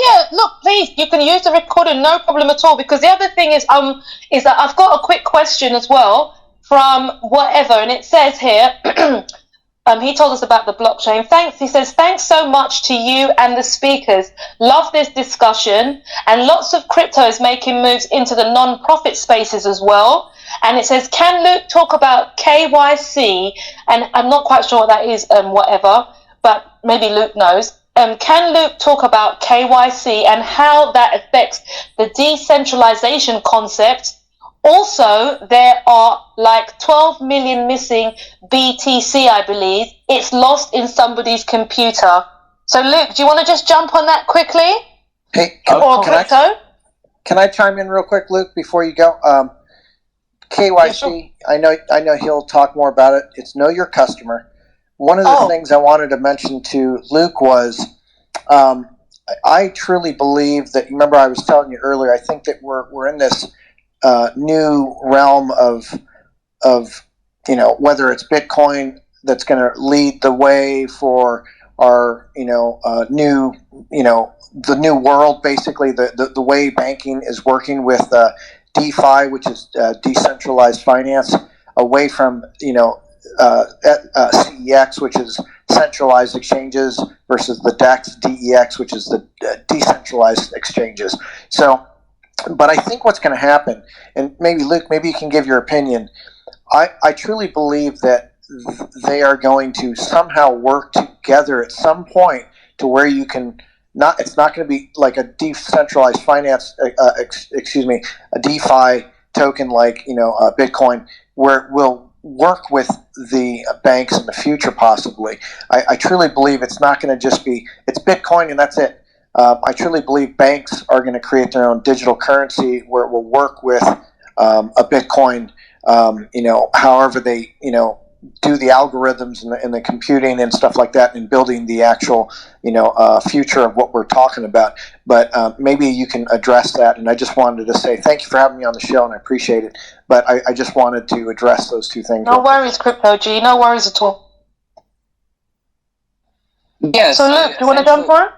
Yeah. Look, please, you can use the recording, no problem at all. Because the other thing is that I've got a quick question as well from whatever, and it says here, he told us about the blockchain. He says, thanks so much to you and the speakers. Love this discussion, and lots of cryptos making moves into the non-profit spaces as well. And it says, can Luke talk about KYC? And I'm not quite sure what that is, whatever, but maybe Luke knows. Can Luke talk about KYC and how that affects the decentralization concept? Also, there are like 12 million missing BTC, I believe. It's lost in somebody's computer. So, Luke, do you want to just jump on that quickly? Hey, can I chime in real quick, Luke, before you go? KYC, yeah, sure. I know he'll talk more about it. It's Know Your Customer. One of the things I wanted to mention to Luke was I truly believe that. Remember, I was telling you earlier. I think that we're in this new realm of whether it's Bitcoin that's going to lead the way for our new the new world, basically the way banking is working with DeFi, which is decentralized finance, away from CEX, which is centralized exchanges, versus the DEX, which is the decentralized exchanges. So, but I think what's going to happen, and maybe Luke, maybe you can give your opinion. I truly believe that they are going to somehow work together at some point to where you can not. It's not going to be like a decentralized finance, a DeFi token like Bitcoin, where it will work with the banks in the future. Possibly, I truly believe it's not going to just be it's Bitcoin and that's it. I truly believe banks are going to create their own digital currency where it will work with a Bitcoin. However they do the algorithms and the computing and stuff like that, and building the actual future of what we're talking about. But maybe you can address that. And I just wanted to say thank you for having me on the show, and I appreciate it. But I just wanted to address those two things. No worries, Crypto G. No worries at all. Yes. So Luke, do you want to jump on?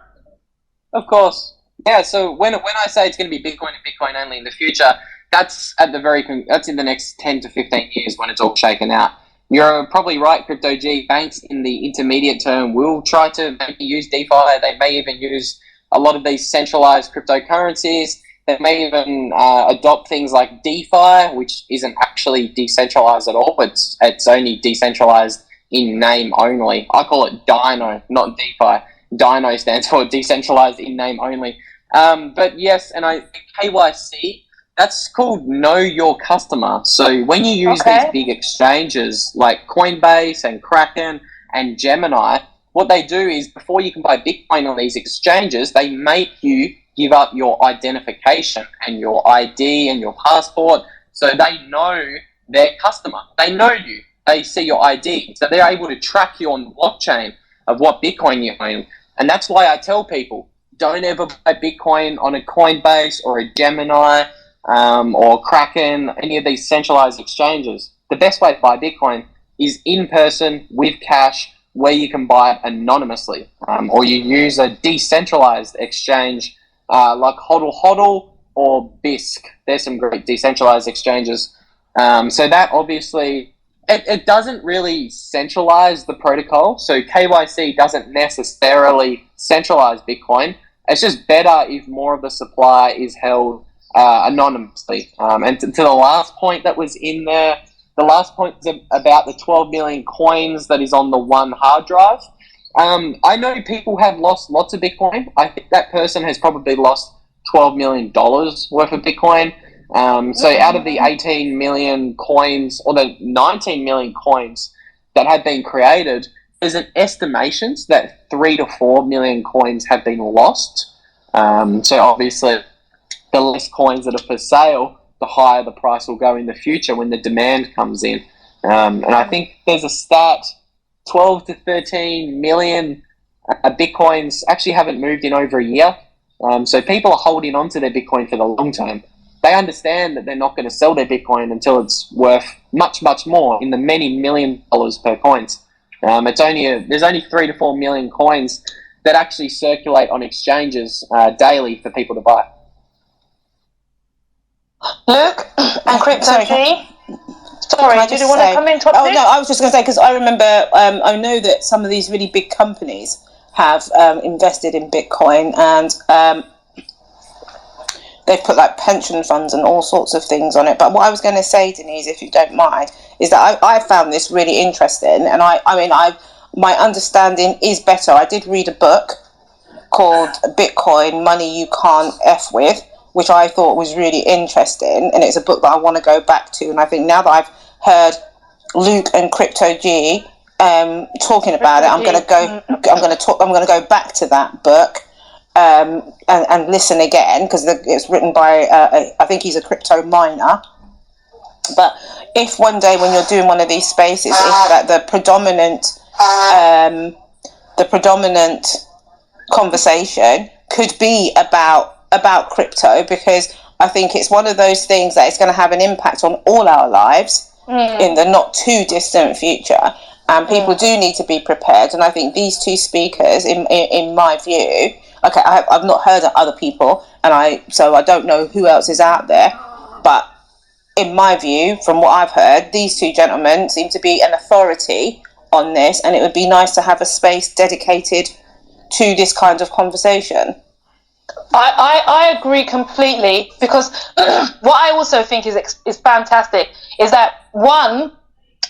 Of course. Yeah. So when I say it's going to be Bitcoin and Bitcoin only in the future, that's in the next 10 to 15 years when it's all shaken out. You're probably right, Crypto G. Banks in the intermediate term will try to maybe use DeFi. They may even use a lot of these centralized cryptocurrencies. They may even adopt things like DeFi, which isn't actually decentralized at all. It's only decentralized in name only. I call it Dino, not DeFi. Dino stands for decentralized in name only. But yes, and I think KYC, that's called Know Your Customer. So when you use these big exchanges like Coinbase and Kraken and Gemini, what they do is before you can buy Bitcoin on these exchanges, they make you give up your identification and your ID and your passport, so they know their customer. They know you. They see your ID. So they're able to track you on the blockchain of what Bitcoin you own. And that's why I tell people, don't ever buy Bitcoin on a Coinbase or a Gemini or Kraken, any of these centralized exchanges. The best way to buy Bitcoin is in person with cash, where you can buy it anonymously, or you use a decentralized exchange like HODL HODL or BISC. There's some great decentralized exchanges. So that obviously, it doesn't really centralize the protocol. So KYC doesn't necessarily centralize Bitcoin. It's just better if more of the supply is held anonymously. And to the last point that was in there, the last point is about the 12 million coins that is on the one hard drive. I know people have lost lots of Bitcoin. I think that person has probably lost $12 million worth of Bitcoin. So out of the 18 million coins, or the 19 million coins that have been created, there's an estimation that 3 to 4 million coins have been lost. So obviously, the less coins that are for sale, the higher the price will go in the future when the demand comes in. And I think there's a stat, 12 to 13 million Bitcoins actually haven't moved in over a year. So people are holding on to their Bitcoin for the long term. They understand that they're not going to sell their Bitcoin until it's worth much, much more, in the many $1 million per coins. There's only 3 to 4 million coins that actually circulate on exchanges daily for people to buy. Luke and Crypto G. Sorry, did you want to come in? Oh no, I was just going to say, because I remember, I know that some of these really big companies have invested in Bitcoin, and they've put like pension funds and all sorts of things on it. But what I was going to say, Denise, if you don't mind, is that I found this really interesting, and my understanding is better. I did read a book called Bitcoin, Money You Can't F With, which I thought was really interesting, and it's a book that I want to go back to. And I think now that I've heard Luke and Crypto G talking about it, I'm going to go back to that book and listen again, because it's written by I think he's a crypto miner. But if one day when you're doing one of these spaces, if that the predominant conversation could be about crypto, because I think it's one of those things that is going to have an impact on all our lives in the not too distant future. And people do need to be prepared. And I think these two speakers, in my view, okay, I've not heard of other people, so I don't know who else is out there, but in my view, from what I've heard, these two gentlemen seem to be an authority on this, and it would be nice to have a space dedicated to this kind of conversation. I agree completely, because what I also think is fantastic is that, one,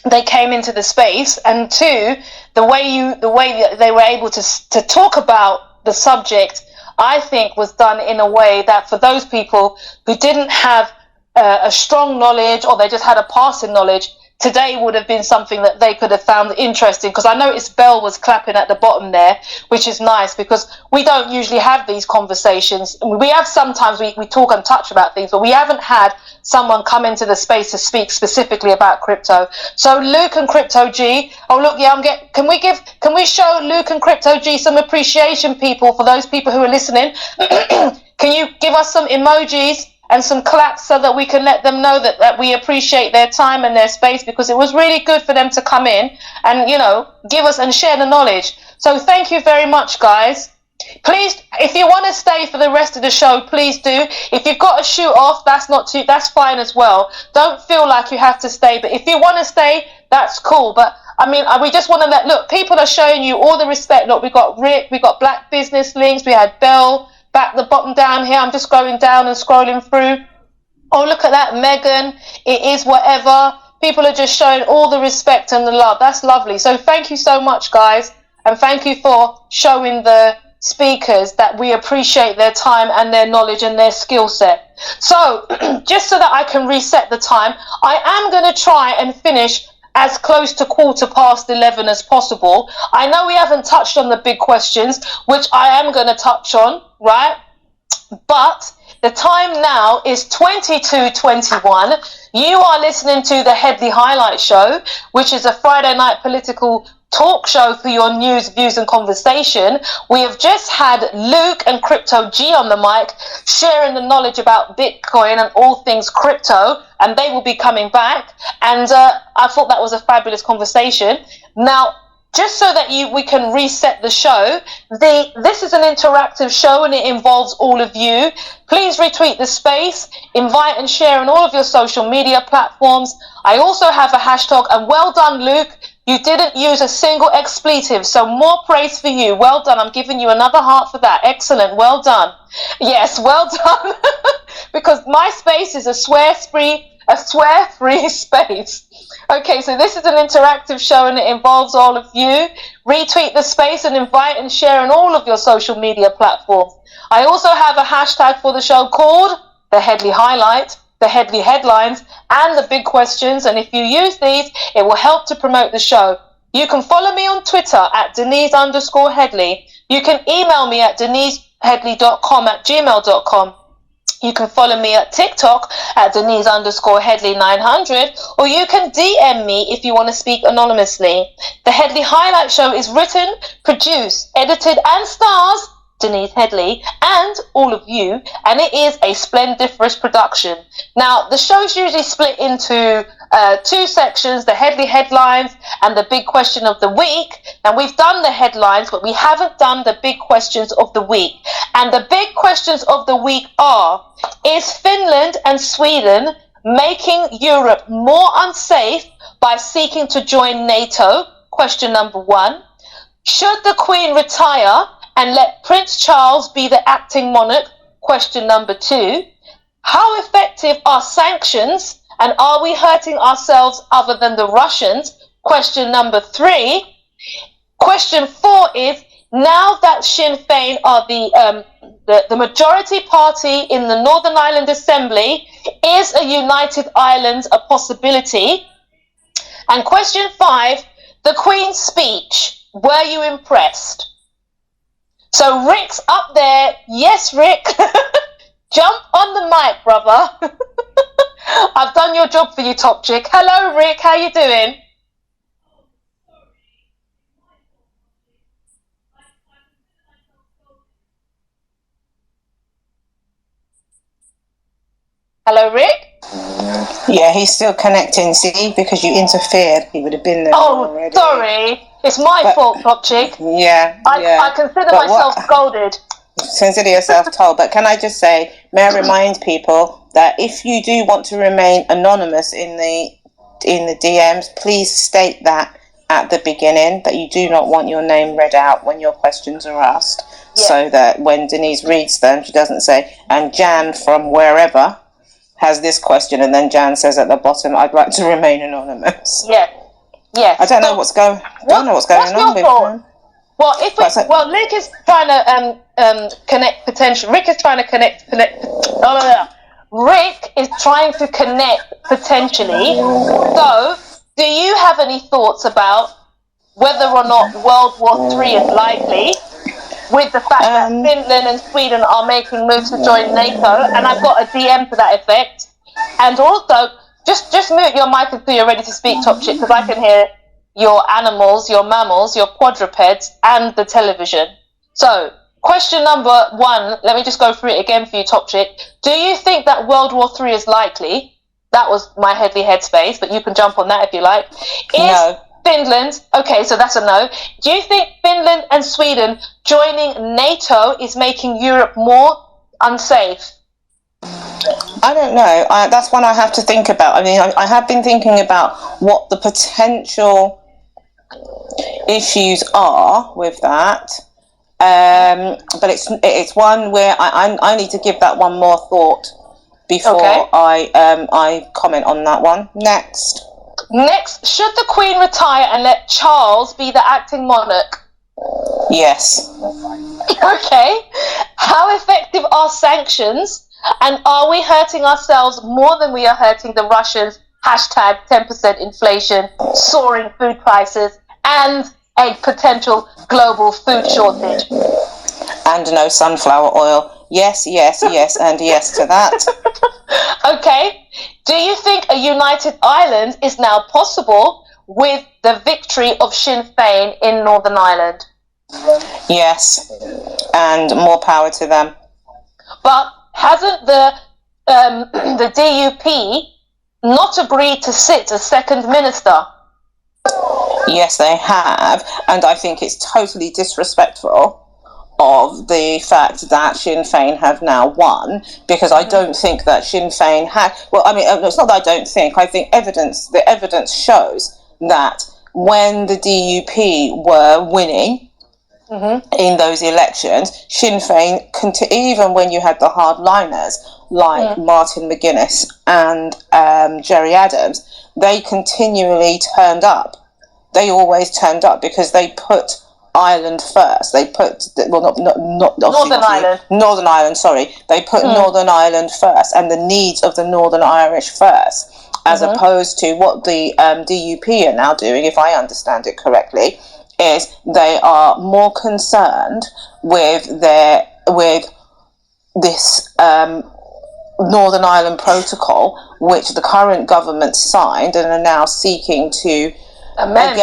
they came into the space, and two, the way that they were able to talk about the subject, I think was done in a way that for those people who didn't have a strong knowledge, or they just had a passing knowledge, today would have been something that they could have found interesting. Because I noticed Belle was clapping at the bottom there, which is nice, because we don't usually have these conversations. We have sometimes we talk and touch about things, but we haven't had someone come into the space to speak specifically about crypto. So Luke and Crypto G, can we show Luke and Crypto G some appreciation, people, for those people who are listening? Can you give us some emojis and some claps so that we can let them know that we appreciate their time and their space, because it was really good for them to come in and, give us and share the knowledge. So thank you very much, guys. Please, if you want to stay for the rest of the show, please do. If you've got to shoot off, that's fine as well. Don't feel like you have to stay, but if you want to stay, that's cool. But I mean, we just want to look, people are showing you all the respect. Look, we got Rick, we got Black Business Links, we had Belle, back the bottom down here. I'm just going down and scrolling through. Oh, look at that, Megan. It is whatever. People are just showing all the respect and the love. That's lovely. So thank you so much, guys. And thank you for showing the speakers that we appreciate their time and their knowledge and their skill set. So just so that I can reset the time, I am going to try and finish as close to 11:15 as possible. I know we haven't touched on the big questions, which I am going to touch on, right? But the time now is 22:21. You are listening to the Headley Highlight Show, which is a Friday night political talk show for your news, views and conversation. We have just had Luke and Crypto G on the mic sharing the knowledge about Bitcoin and all things crypto, and they will be coming back. And I thought that was a fabulous conversation. Now, just so that we can reset the show, this is an interactive show and it involves all of you. Please retweet the space, invite and share on all of your social media platforms. I also have a hashtag, and well done, Luke. You didn't use a single expletive, so more praise for you. Well done. I'm giving you another heart for that. Excellent. Well done. Yes, well done. Because my space is a swear-free space. Okay, so this is an interactive show and it involves all of you. Retweet the space and invite and share on all of your social media platforms. I also have a hashtag for the show called the Headley Highlight, the Headley Headlines, and the Big Questions. And if you use these, it will help to promote the show. You can follow me on Twitter at Denise_Headley. You can email me at denisehedley.com@gmail.com. You can follow me at TikTok at Denise_Headley900, or you can DM me if you want to speak anonymously. The Headley Highlight Show is written, produced, edited, and stars Denise Headley and all of you, and it is a splendiferous production. Now, the show's usually split into two sections, the Headley Headlines and the Big Question of the Week. Now, we've done the headlines, but we haven't done the Big Questions of the Week. And the Big Questions of the Week are, is Finland and Sweden making Europe more unsafe by seeking to join NATO? Question number 1. Should the Queen retire and let Prince Charles be the acting monarch? Question number 2. How effective are sanctions, and are we hurting ourselves other than the Russians? Question number 3. Question 4 is, now that Sinn Féin are the majority party in the Northern Ireland Assembly, is a united Ireland a possibility? And question 5, the Queen's speech, were you impressed? So Rick's up there. Yes, Rick. Jump on the mic, brother. I've done your job for you, Top Chick. Hello, Rick. How you doing? Hello, Rick? Yeah, he's still connecting, see, because you interfered. He would have been there already. Sorry. It's my fault, Top Chick. Yeah, I consider myself scolded. Consider yourself told. But can I just say, may I remind people that if you do want to remain anonymous in the DMs, please state that at the beginning, that you do not want your name read out when your questions are asked, so that when Denise reads them, she doesn't say, and Jan from wherever has this question, and then Jan says at the bottom, I'd like to remain anonymous. Yeah. I don't know what's going on with them. Well, Rick is trying to connect potential. Rick is trying to connect. Rick is trying to connect potentially. So, do you have any thoughts about whether or not World War III is likely, with the fact that Finland and Sweden are making moves to join NATO? And I've got a DM to that effect. And also, just mute your mic until you're ready to speak, Top Chick, because I can hear your animals, your mammals, your quadrupeds, and the television. So, question number 1, let me just go through it again for you, Top Chick. Do you think that World War III is likely? That was my Headley headspace, but you can jump on that if you like. No. Finland, okay, so that's a no. Do you think Finland and Sweden joining NATO is making Europe more unsafe? I don't know. That's one I have to think about. I mean, I have been thinking about what the potential issues are with that, but it's one where I need to give that one more thought before I comment on that one. Next, should the Queen retire and let Charles be the acting monarch? Yes. Okay. How effective are sanctions? And are we hurting ourselves more than we are hurting the Russians? Hashtag 10% inflation, soaring food prices, and a potential global food shortage. And no sunflower oil. Yes, and yes to that. Okay. Do you think a united Ireland is now possible with the victory of Sinn Féin in Northern Ireland? Yes, and more power to them. But hasn't the DUP not agreed to sit as second minister? Yes, they have, and I think it's totally disrespectful of the fact that Sinn Féin have now won, because I don't think that Sinn Féin had. Well, I mean, it's not that I don't think. I think the evidence shows that when the DUP were winning in those elections, Sinn Féin, even when you had the hardliners like Martin McGuinness and Gerry Adams, they continually turned up. They always turned up because they put Ireland first. They put Northern Ireland. Sorry, they put Northern Ireland first and the needs of the Northern Irish first, as opposed to what the DUP are now doing. If I understand it correctly, is they are more concerned with this Northern Ireland Protocol, which the current government signed and are now seeking to renege.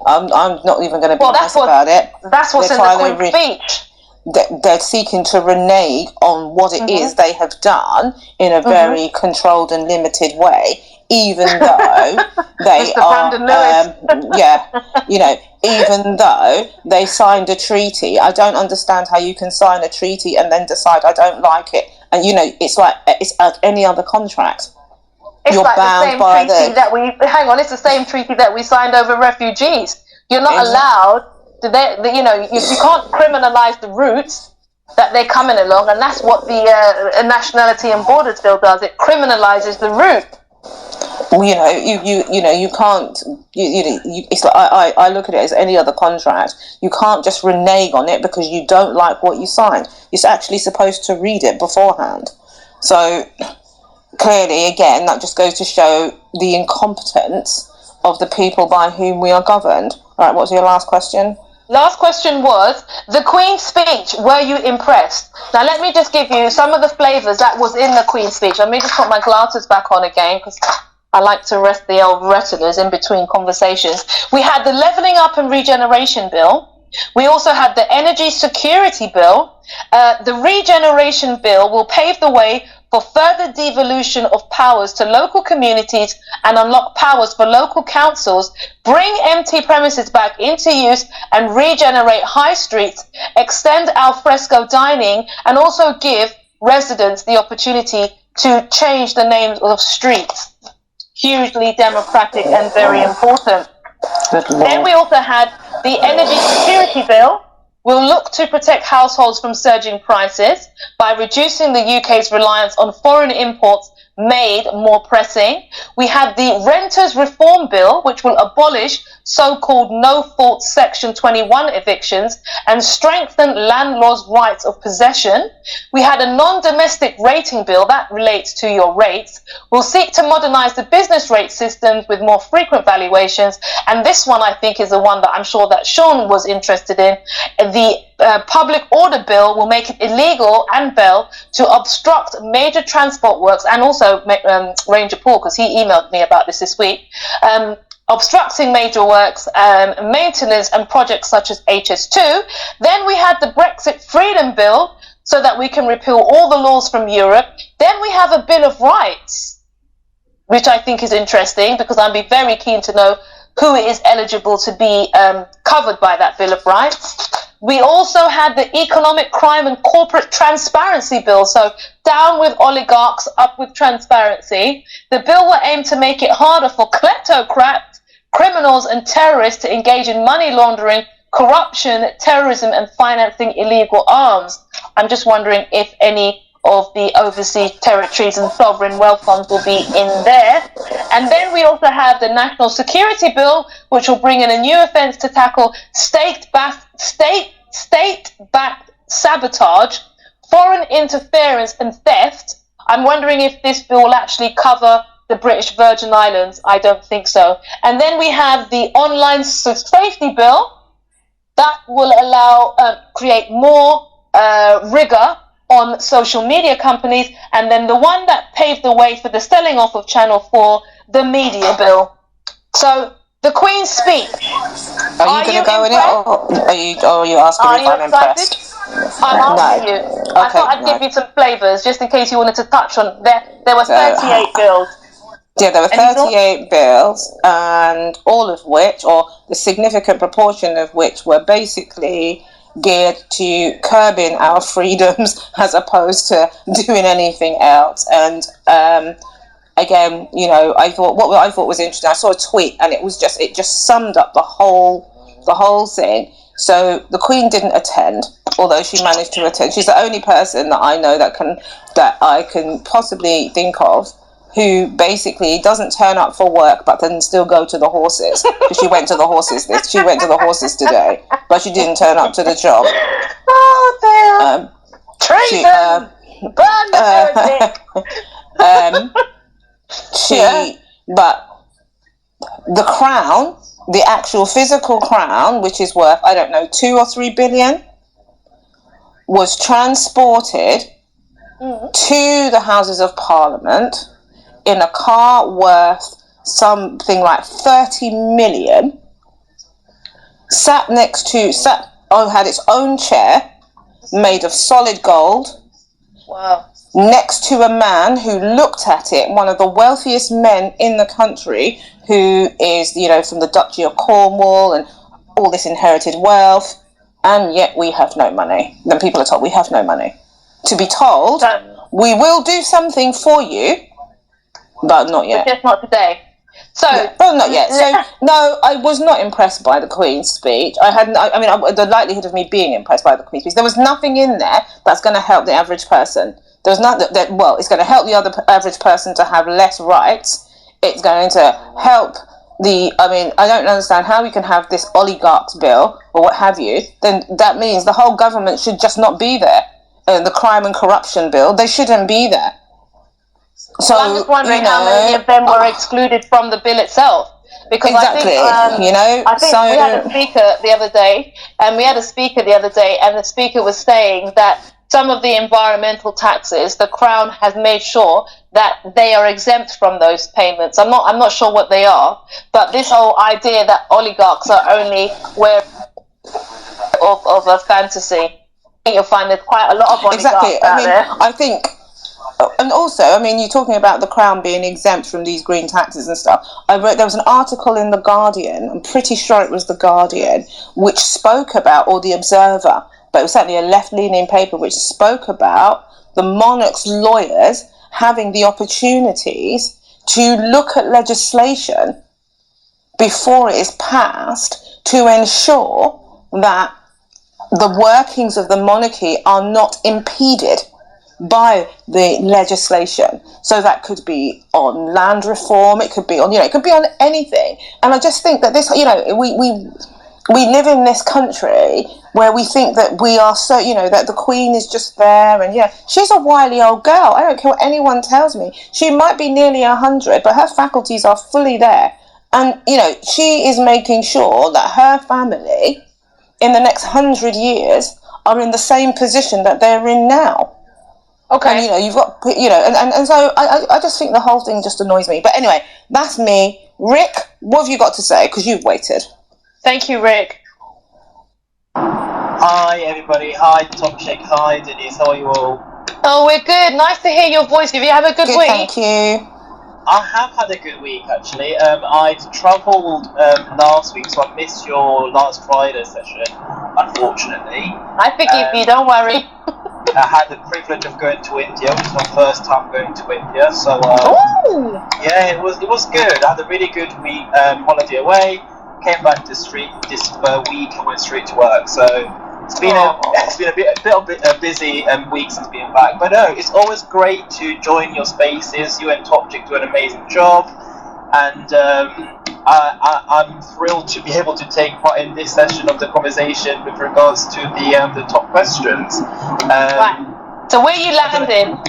I'm not even going to be nice about it. That's what's in the Queen's speech. They're seeking to renege on what it is they have done in a very controlled and limited way, even though they are, even though they signed a treaty. I don't understand how you can sign a treaty and then decide I don't like it. And it's like any other contract. It's like the same treaty it's the same treaty that we signed over refugees. You're not allowed to, you can't criminalize the routes that they're coming along, and that's what the Nationality and Borders Bill does. It criminalizes the route. You can't. It's like I look at it as any other contract. You can't just renege on it because you don't like what you signed. You're actually supposed to read it beforehand. So clearly, again, that just goes to show the incompetence of the people by whom we are governed. All right, what's your last question? Last question was, the Queen's speech, were you impressed? Now, let me just give you some of the flavours that was in the Queen's speech. Let me just put my glasses back on again, because I like to rest the old retinas in between conversations. We had the Levelling Up and Regeneration Bill. We also had the Energy Security Bill. The Regeneration Bill will pave the way for further devolution of powers to local communities and unlock powers for local councils, bring empty premises back into use and regenerate high streets, extend al fresco dining, and also give residents the opportunity to change the names of streets. Hugely democratic and very important. Then we also had the Energy Security Bill. Will look to protect households from surging prices by reducing the UK's reliance on foreign imports made more pressing. We have the Renters Reform Bill, which will abolish so-called no-fault Section 21 evictions and strengthen landlords' rights of possession. We had a non-domestic rating bill that relates to your rates. We'll seek to modernise the business rate systems with more frequent valuations. And this one, I think, is the one that I'm sure that Sean was interested in. The Public Order Bill will make it illegal and bail to obstruct major transport works, and also Ranger Paul, because he emailed me about this week, obstructing major works, maintenance and projects such as HS2. Then we had the Brexit Freedom Bill, so that we can repeal all the laws from Europe. Then we have a Bill of Rights, which I think is interesting, because I'd be very keen to know who is eligible to be covered by that Bill of Rights. We also had the Economic Crime and Corporate Transparency Bill. So down with oligarchs, up with transparency. The bill will aim to make it harder for kleptocrats, criminals and terrorists to engage in money laundering, corruption, terrorism and financing illegal arms. I'm just wondering if any of the overseas territories and sovereign wealth funds will be in there. And then we also have the National Security Bill, which will bring in a new offence to tackle state-backed sabotage, foreign interference and theft. I'm wondering if this bill will actually cover the British Virgin Islands. I don't think so. And then we have the Online Safety Bill that will allow create more rigour on social media companies, and then the one that paved the way for the selling off of Channel 4, the Media Bill. So the Queen's speech. Are you going to go in it, or are you asking me if I'm impressed? I'm asking you. Okay, I thought I'd give you some flavours, just in case you wanted to touch on. There were 38 bills. Yeah, there were 38 bills, and all of which, or the significant proportion of which, were basically geared to curbing our freedoms as opposed to doing anything else. And again, you know, I thought what I thought was interesting. I saw a tweet, and it just summed up the whole thing. So the Queen didn't attend, although she managed to attend. She's the only person that I know that I can possibly think of who basically doesn't turn up for work but then still go to the horses. She went to the horses today, but she didn't turn up to the job. Oh, damn. Treason! Burn the heretic! But the crown, the actual physical crown, which is worth, I don't know, 2 or 3 billion, was transported to the Houses of Parliament in a car worth something like 30 million, had its own chair made of solid gold. Wow. Next to a man who looked at it, one of the wealthiest men in the country, who is, you know, from the Duchy of Cornwall and all this inherited wealth, and yet we have no money. Then people are told we have no money. To be told, we will do something for you, but not yet. But just not today. So, well, not yet. So, no, I was not impressed by the Queen's speech. The likelihood of me being impressed by the Queen's speech, there was nothing in there that's going to help the average person. There's not that. Well, it's going to help the other average person to have less rights. It's going to help I don't understand how we can have this oligarchs bill or what have you. Then that means the whole government should just not be there. The crime and corruption bill, they shouldn't be there. So I'm just wondering how many of them were excluded from the bill itself. Because exactly, I think, we had a speaker the other day, and the speaker was saying that some of the environmental taxes, the Crown has made sure that they are exempt from those payments. I'm not sure what they are, but this whole idea that oligarchs are only where of a fantasy. I think you'll find there's quite a lot of bodyguards Exactly. out there. I think, and also, I mean, you're talking about the Crown being exempt from these green taxes and stuff. There was an article in The Guardian, I'm pretty sure it was The Guardian, which spoke about, or The Observer, but it was certainly a left-leaning paper which spoke about the monarch's lawyers having the opportunities to look at legislation before it is passed to ensure that the workings of the monarchy are not impeded by the legislation. So that could be on land reform, it could be on, it could be on anything. And I just think that this, we live in this country where we think that we are so, that the Queen is just there, and she's a wily old girl. I don't care what anyone tells me. She might be nearly 100, but her faculties are fully there. And, she is making sure that her family in the next 100 years are in the same position that they're in now. Okay. And, you've got, and so I just think the whole thing just annoys me. But anyway, that's me. Rick, what have you got to say? Because you've waited. Thank you, Rick. Hi, everybody. Hi, Top Chick. Hi, Denise. How are you all? Oh, we're good. Nice to hear your voice. Did you have a good week? Thank you. I have had a good week, actually. I travelled last week, so I missed your last Friday session, unfortunately. I forgive you, don't worry. I had the privilege of going to India, which is my first time going to India. So, yeah, it was good. I had a really good week, holiday away. Came back this week and went straight to work. So it's been a bit busy week since being back. But no, it's always great to join your spaces. You and Top Chick do an amazing job, and I'm thrilled to be able to take part in this session of the conversation with regards to the top questions. Right. So where are you landing?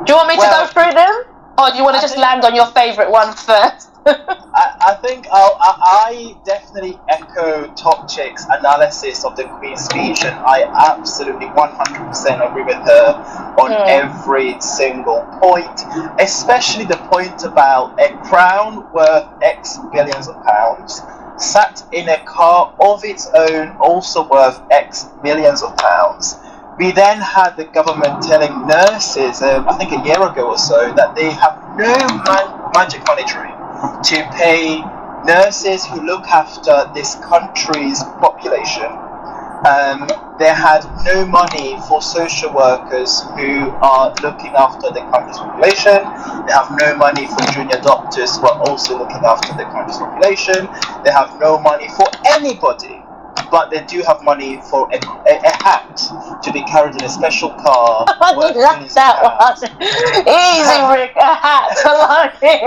Do you want me to go through them, or do you want to just land on your favourite one first? I think I definitely echo Top Chick's analysis of the Queen's speech, and I absolutely 100% agree with her on every single point, especially the point about a crown worth X billions of pounds sat in a car of its own also worth X millions of pounds. We then had the government telling nurses, I think a year ago or so, that they have no magic monetary to pay nurses who look after this country's population. They had no money for social workers who are looking after the country's population. They have no money for junior doctors who are also looking after the country's population. They have no money for anybody, but they do have money for a hat to be carried in a special car. I love that one. Easy, Rick. A hat. I like it.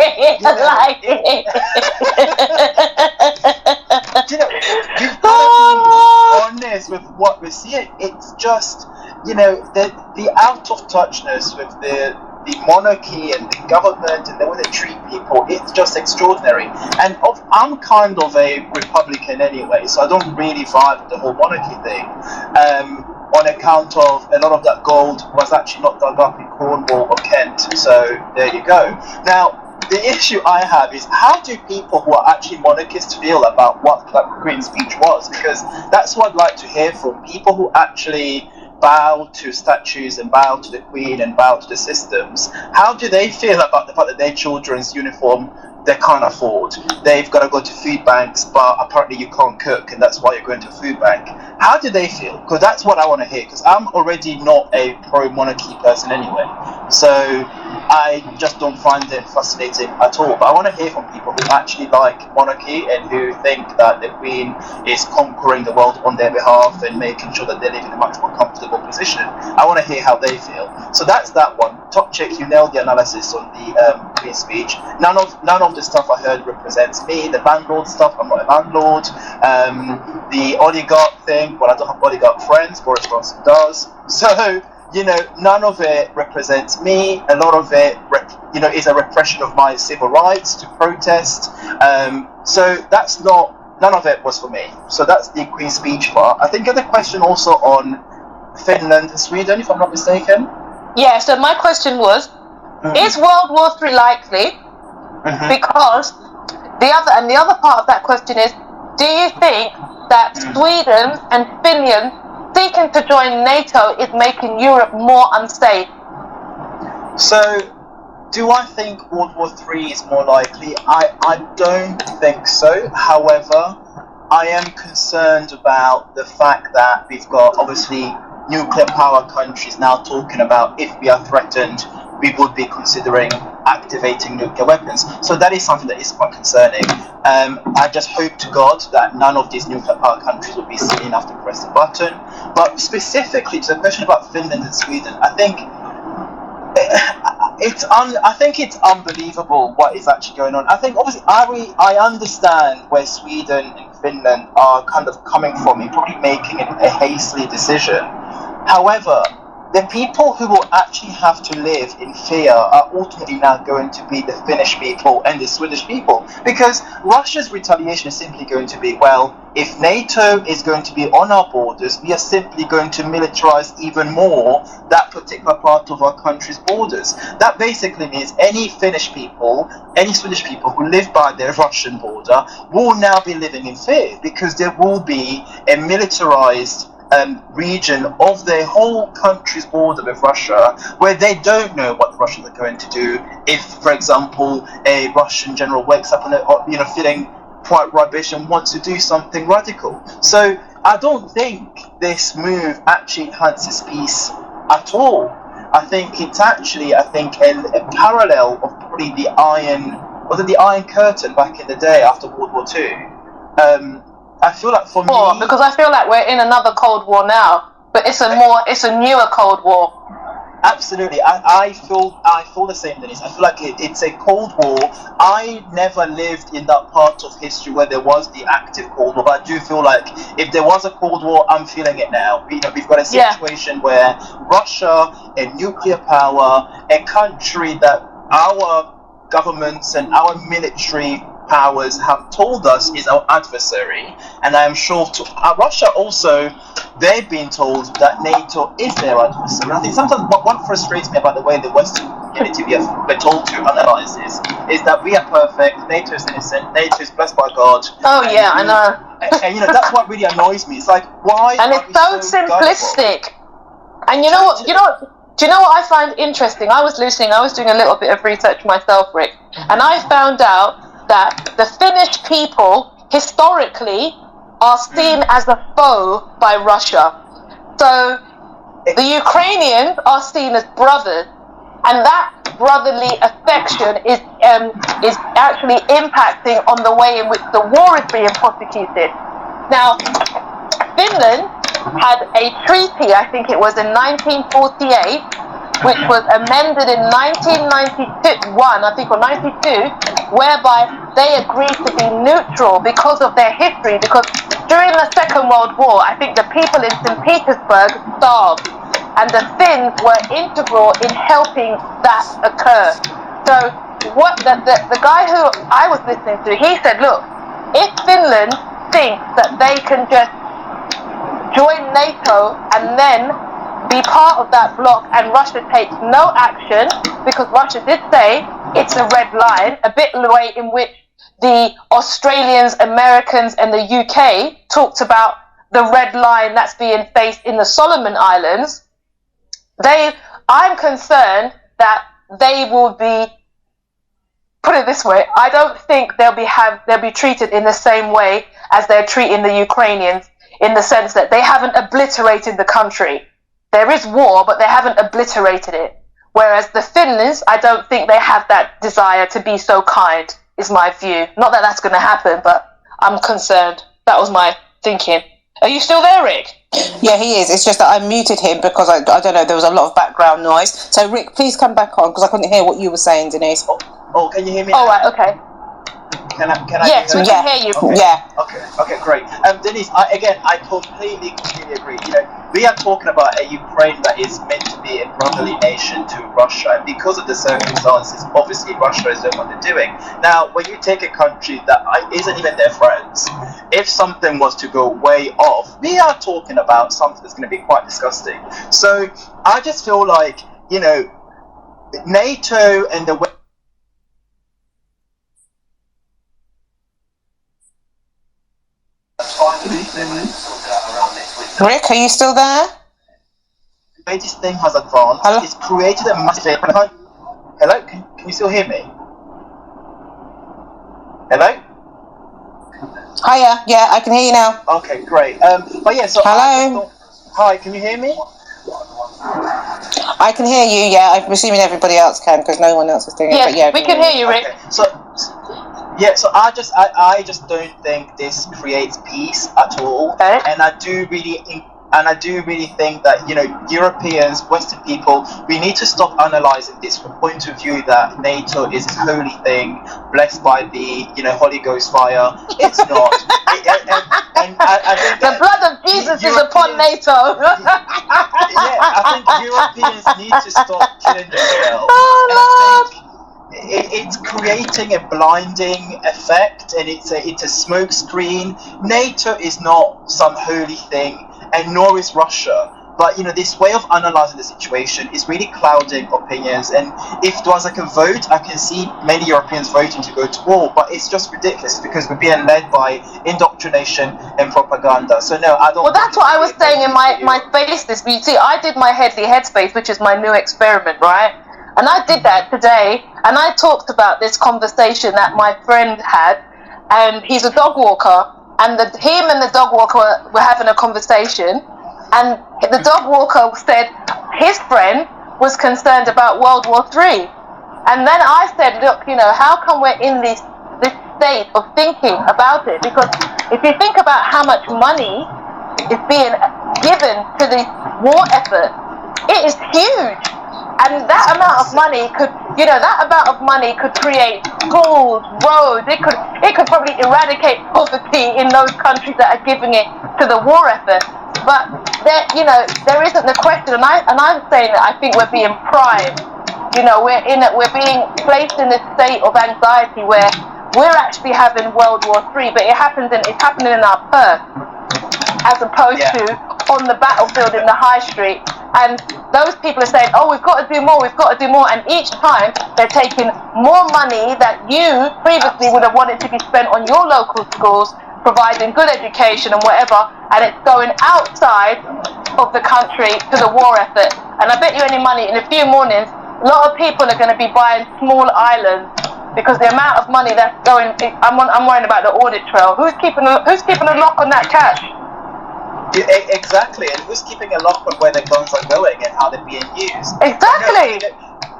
We've got to be honest with what we're seeing. It's just, the out of touchness with the monarchy and the government and the way they treat people, it's just extraordinary. And I'm kind of a Republican anyway, so I don't really vibe with the whole monarchy thing, on account of a lot of that gold was actually not dug up in Cornwall or Kent, so there you go. Now, the issue I have is, how do people who are actually monarchists feel about what the Queen's speech was? Because that's what I'd like to hear from people who actually bow to statues and bow to the Queen and bow to the systems. How do they feel about the fact that their children's uniform they can't afford? They've got to go to food banks, but apparently you can't cook, and that's why you're going to a food bank. How do they feel? Because that's what I want to hear, because I'm already not a pro-monarchy person anyway. So I just don't find it fascinating at all. But I want to hear from people who actually like monarchy and who think that the Queen is conquering the world on their behalf and making sure that they live in a much more comfortable position. I want to hear how they feel. So that's that one. Top Chick, you nailed the analysis on the Queen's speech. None of the stuff I heard represents me. The landlord stuff, I'm not a landlord. The oligarch thing, well, I don't have oligarch friends. Boris Johnson does. So, none of it represents me. A lot of it, is a repression of my civil rights to protest. So that's none of it was for me. So that's the Queen's speech part. I think the question also on Finland and Sweden, if I'm not mistaken. Yeah, so my question was, is World War III likely? Because the other part of that question is, do you think that Sweden and Finland seeking to join NATO is making Europe more unsafe? So, do I think World War III is more likely? I don't think so. However, I am concerned about the fact that we've got, obviously, nuclear power countries now talking about if we are threatened, we would be considering activating nuclear weapons. So that is something that is quite concerning. I just hope to God that none of these nuclear power countries will be silly enough to press the button. But specifically to the question about Finland and Sweden, I think it's unbelievable what is actually going on. I think obviously I understand where Sweden and Finland are kind of coming from in probably making a hastily decision. However, the people who will actually have to live in fear are ultimately now going to be the Finnish people and the Swedish people. Because Russia's retaliation is simply going to be, well, if NATO is going to be on our borders, we are simply going to militarize even more that particular part of our country's borders. That basically means any Finnish people, any Swedish people who live by their Russian border will now be living in fear, because there will be a militarized region of their whole country's border with Russia, where they don't know what the Russians are going to do if, for example, a Russian general wakes up and feeling quite rubbish and wants to do something radical. So I don't think this move actually enhances peace at all. I think it's actually, a parallel of probably the Iron Curtain back in the day after World War II. I feel like for me, because I feel like we're in another Cold War now, but it's a newer Cold War. Absolutely, I feel the same, Denise. I feel like it's a Cold War. I never lived in that part of history where there was the active Cold War, but I do feel like if there was a Cold War, I'm feeling it now. We've got a situation where Russia, a nuclear power, a country that our governments and our military powers have told us is our adversary, and I am sure to Russia also, they've been told that NATO is their adversary. I think sometimes what frustrates me about the way the Western community we're told to analyze this is that we are perfect, NATO is innocent, NATO is blessed by God. Oh yeah, I know. And that's what really annoys me. It's like, why? And it's so simplistic. And do you know what I find interesting? I was doing a little bit of research myself, Rick, and I found out that the Finnish people historically are seen as a foe by Russia. So the Ukrainians are seen as brothers, and that brotherly affection is actually impacting on the way in which the war is being prosecuted. Now, Finland had a treaty, I think it was in 1948, which was amended in 1991, I think, or 92, whereby they agreed to be neutral because of their history, because during the Second World War, I think the people in St. Petersburg starved, and the Finns were integral in helping that occur. So what the guy who I was listening to, he said, look, if Finland thinks that they can just join NATO and then be part of that bloc, and Russia takes no action, because Russia did say it's a red line, a bit the way in which the Australians, Americans and the UK talked about the red line that's being faced in the Solomon Islands. I'm concerned that they will be, put it this way, I don't think they'll be treated in the same way as they're treating the Ukrainians, in the sense that they haven't obliterated the country. There is war, but they haven't obliterated it. Whereas the Finns, I don't think they have that desire to be so kind, is my view. Not that that's going to happen, but I'm concerned. That was my thinking. Are you still there, Rick? Yeah, he is. It's just that I muted him because I don't know, there was a lot of background noise. So, Rick, please come back on, because I couldn't hear what you were saying, Denise. Oh, can you hear me? All right, okay. Can I yes, we can hear you. Okay. Yeah. Okay, great. Denise, I completely agree. We are talking about a Ukraine that is meant to be a brotherly nation to Russia, and because of the circumstances, obviously Russia is doing what they're doing. Now, when you take a country that isn't even their friends, if something was to go way off, we are talking about something that's going to be quite disgusting. So I just feel like, NATO and the Rick, are you still there? The way this thing has advanced, Hello? it's created a massive... Hello? Can you still hear me? Hello? Hiya, yeah, I can hear you now. Okay, great. But yeah, so... Hello? Hi, can you hear me? I can hear you, yeah. I'm assuming everybody else can because no one else is doing it. Yes, But yeah, we can hear you, Rick. Okay. So I just don't think this creates peace at all. Okay. And I do really think that, you know, Europeans, Western people, we need to stop analysing this from point of view that NATO is this holy thing, blessed by the, you know, Holy Ghost fire. It's not. And I think The blood of Jesus is upon NATO. I think Europeans need to stop killing themselves. Oh, and I think it's creating a blinding effect, and it's a smoke screen. NATO is not some holy thing, and nor is Russia. But, you know, this way of analysing the situation is really clouding opinions. And if there was like a vote, I can see many Europeans voting to go to war. But it's just ridiculous because we're being led by indoctrination and propaganda. So no, I don't. Well, that's what I was saying in my face this week. See, I did my Headley Headspace, which is my new experiment, right? And I did that today, and I talked about this conversation that my friend had, and he's a dog walker, and him and the dog walker were having a conversation, and the dog walker said his friend was concerned about World War III. And then I said, look, you know, how come we're in this state of thinking about it? Because if you think about how much money is being given to this war effort, it is huge. And that amount of money could, you know, create schools, roads. It could probably eradicate poverty in those countries that are giving it to the war effort. But there isn't the question, and I'm saying that I think we're being primed. You know, we're being placed in this state of anxiety where we're actually having World War III, but it's happening in our purse, as opposed to on the battlefield in the high street. And those people are saying, oh, we've got to do more, and each time they're taking more money that you previously would have wanted to be spent on your local schools, providing good education and whatever, and it's going outside of the country to the war effort. And I bet you any money, in a few mornings, a lot of people are going to be buying small islands because the amount of money that's going, I'm worrying about the audit trail. Who's keeping a lock on that cash? Exactly, and who's keeping a lock on where the guns are going and how they're being used? Exactly.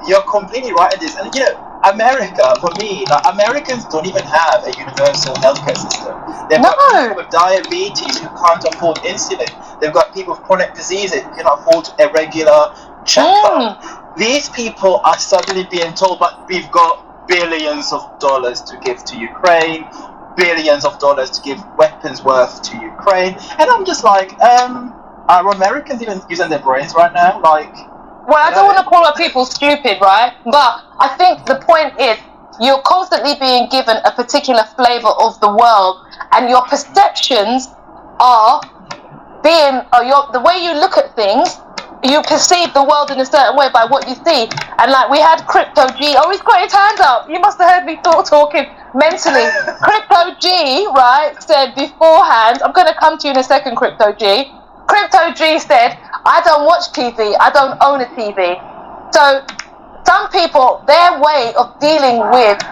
You're completely right in this, and you know, America, for me, like, Americans don't even have a universal healthcare system. They've got people with diabetes who can't afford insulin. They've got people with chronic diseases who cannot afford a regular checkup. These people are suddenly being told, but we've got billions of dollars to give to Ukraine, billions of dollars to give weapons worth to Ukraine, and I'm just like, are Americans even using their brains right now? Like, well, I don't want to call people stupid, right? But I think the point is you're constantly being given a particular flavor of the world, and your perceptions are the way you look at things. You perceive the world in a certain way by what you see. And like we had Crypto G, oh, he's got his hand up. You must have heard me talking mentally. Crypto G, right, said beforehand, I'm going to come to you in a second, Crypto G. Crypto G said, I don't watch TV, I don't own a TV. So some people, their way of dealing with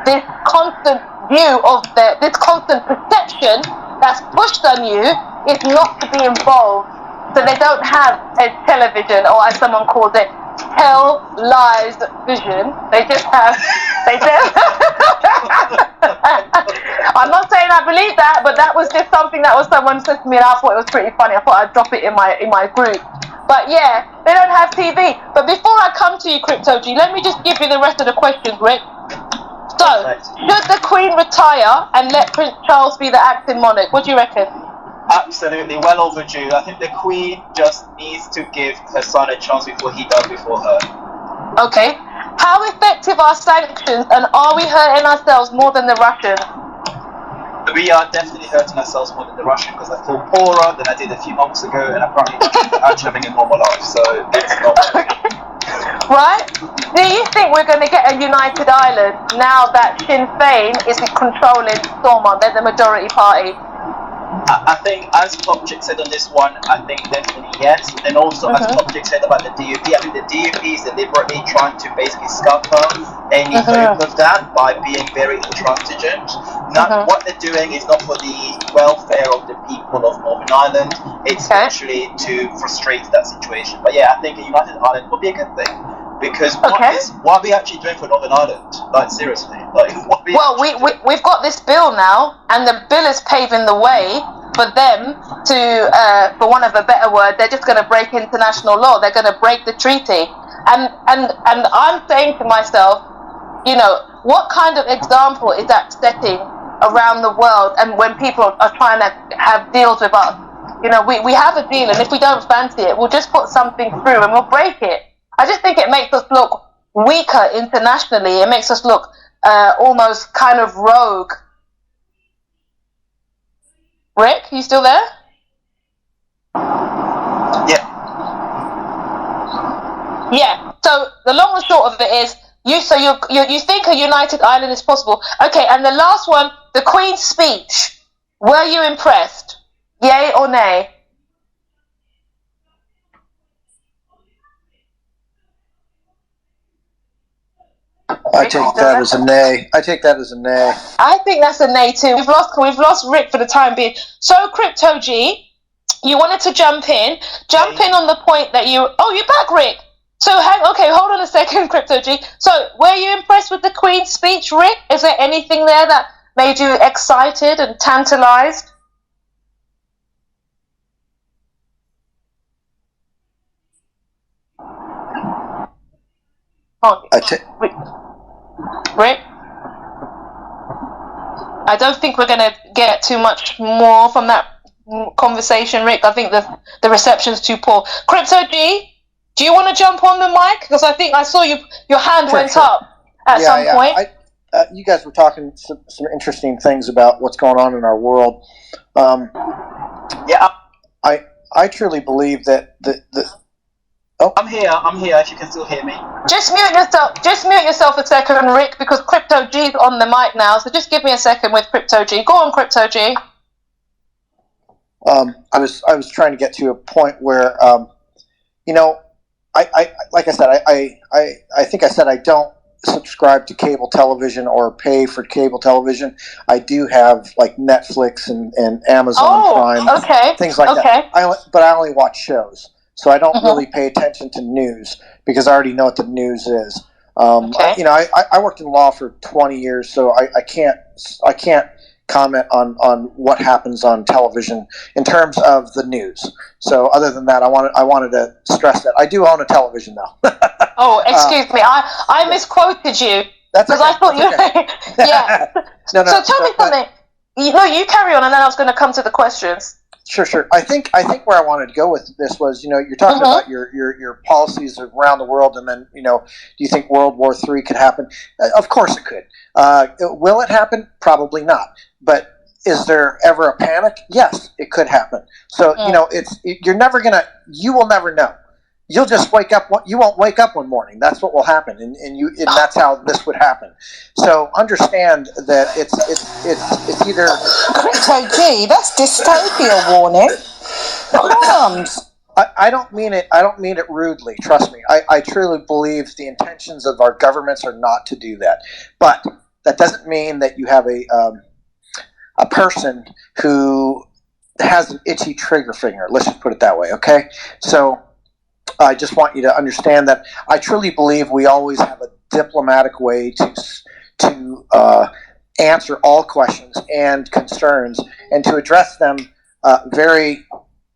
this constant view of this constant perception that's pushed on you is not to be involved. So they don't have a television, or as someone calls it, tell-lies vision. They just have, I'm not saying I believe that, but that was just something that someone said to me, and I thought it was pretty funny. I thought I'd drop it in my group. But yeah, they don't have TV. But before I come to you, Crypto G, let me just give you the rest of the questions, Rick. So, should the Queen retire and let Prince Charles be the acting monarch? What do you reckon? Absolutely, well overdue. I think the Queen just needs to give her son a chance before he does before her. Okay. How effective are sanctions, and are we hurting ourselves more than the Russians? We are definitely hurting ourselves more than the Russians because I feel poorer than I did a few months ago, and I'm probably actually having a normal life, so it's not. Right? Do you think we're going to get a united Ireland now that Sinn Féin is controlling Stormont? They're the majority party. I think, as Topchick said on this one, I think definitely yes. And also, as Topchick said about the DUP, I think the DUP is deliberately trying to basically scupper any hope of that by being very intransigent. What they're doing is not for the welfare of the people of Northern Ireland, it's actually to frustrate that situation. But yeah, I think a united Ireland would be a good thing. Because what are we actually doing for Northern Ireland? Like, seriously. Like, we've got this bill now, and the bill is paving the way for them to, for want of a better word, they're just going to break international law. They're going to break the treaty. And I'm saying to myself, you know, what kind of example is that setting around the world? And when people are trying to have deals with us, you know, we have a deal, and if we don't fancy it, we'll just put something through and we'll break it. I just think it makes us look weaker internationally. It makes us look almost kind of rogue. Rick, you still there? Yeah. Yeah. So the long and short of it is, you think a united Ireland is possible. Okay, and the last one, the Queen's speech. Were you impressed? Yay or nay? I take that as a nay. I think that's a nay too. We've lost Rick for the time being. So Crypto G, you wanted to jump in on the point that you're back, Rick. So hold on a second, Crypto G. So were you impressed with the Queen's speech, Rick? Is there anything there that made you excited and tantalized? Rick? I don't think we're going to get too much more from that conversation, Rick. I think the reception's too poor. Crypto G, do you want to jump on the mic? Because I think I saw your hand went up at some point. You guys were talking some interesting things about what's going on in our world. I truly believe that I'm here if you can still hear me. Just mute yourself a second, Rick, because Crypto G's on the mic now, so just give me a second with Crypto G. Go on, Crypto G. I was trying to get to a point where I like I said, I think I said I don't subscribe to cable television or pay for cable television. I do have like Netflix and Amazon Prime, things like that. But I only watch shows. So I don't really pay attention to news because I already know what the news is. I worked in law for 20 years, so I can't comment on what happens on television in terms of the news. So other than that, I wanted to stress that I do own a television though. Oh, excuse me, I misquoted you. That's okay. I thought you. Yeah. So tell me something. You carry on, and then I was going to come to the questions. Sure. I think where I wanted to go with this was, you're talking about your policies around the world, and then, do you think World War III could happen? Of course it could. Will it happen? Probably not. But is there ever a panic? Yes, it could happen. So, you will never know. You'll just wake up. You won't wake up one morning. That's what will happen, and that's how this would happen. So understand that it's either. Crypto G, that's dystopia warning. I don't mean it. I don't mean it rudely. Trust me. I truly believe the intentions of our governments are not to do that. But that doesn't mean that you have a person who has an itchy trigger finger. Let's just put it that way. Okay. So. I just want you to understand that I truly believe we always have a diplomatic way to answer all questions and concerns and to address them very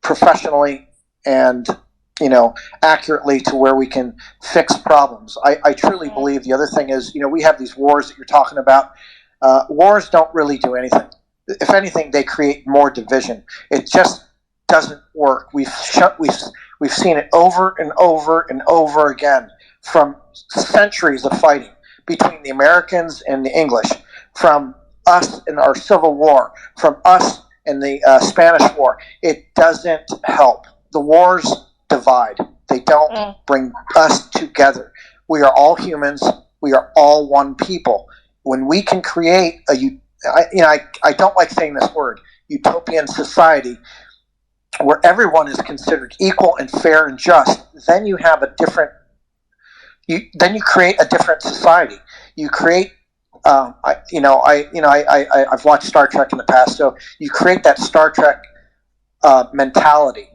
professionally and accurately to where we can fix problems. I truly believe the other thing is we have these wars that you're talking about. Wars don't really do anything. If anything, they create more division. It just doesn't work. We've seen it over and over and over again from centuries of fighting between the Americans and the English, from us in our Civil War, from us in the Spanish War. It doesn't help. The wars divide. They don't bring us together. We are all humans. We are all one people. When we can create I don't like saying this word, utopian society where everyone is considered equal and fair and just, then you have a different. Then you create a different society. You create. I've watched Star Trek in the past, so you create that Star Trek mentality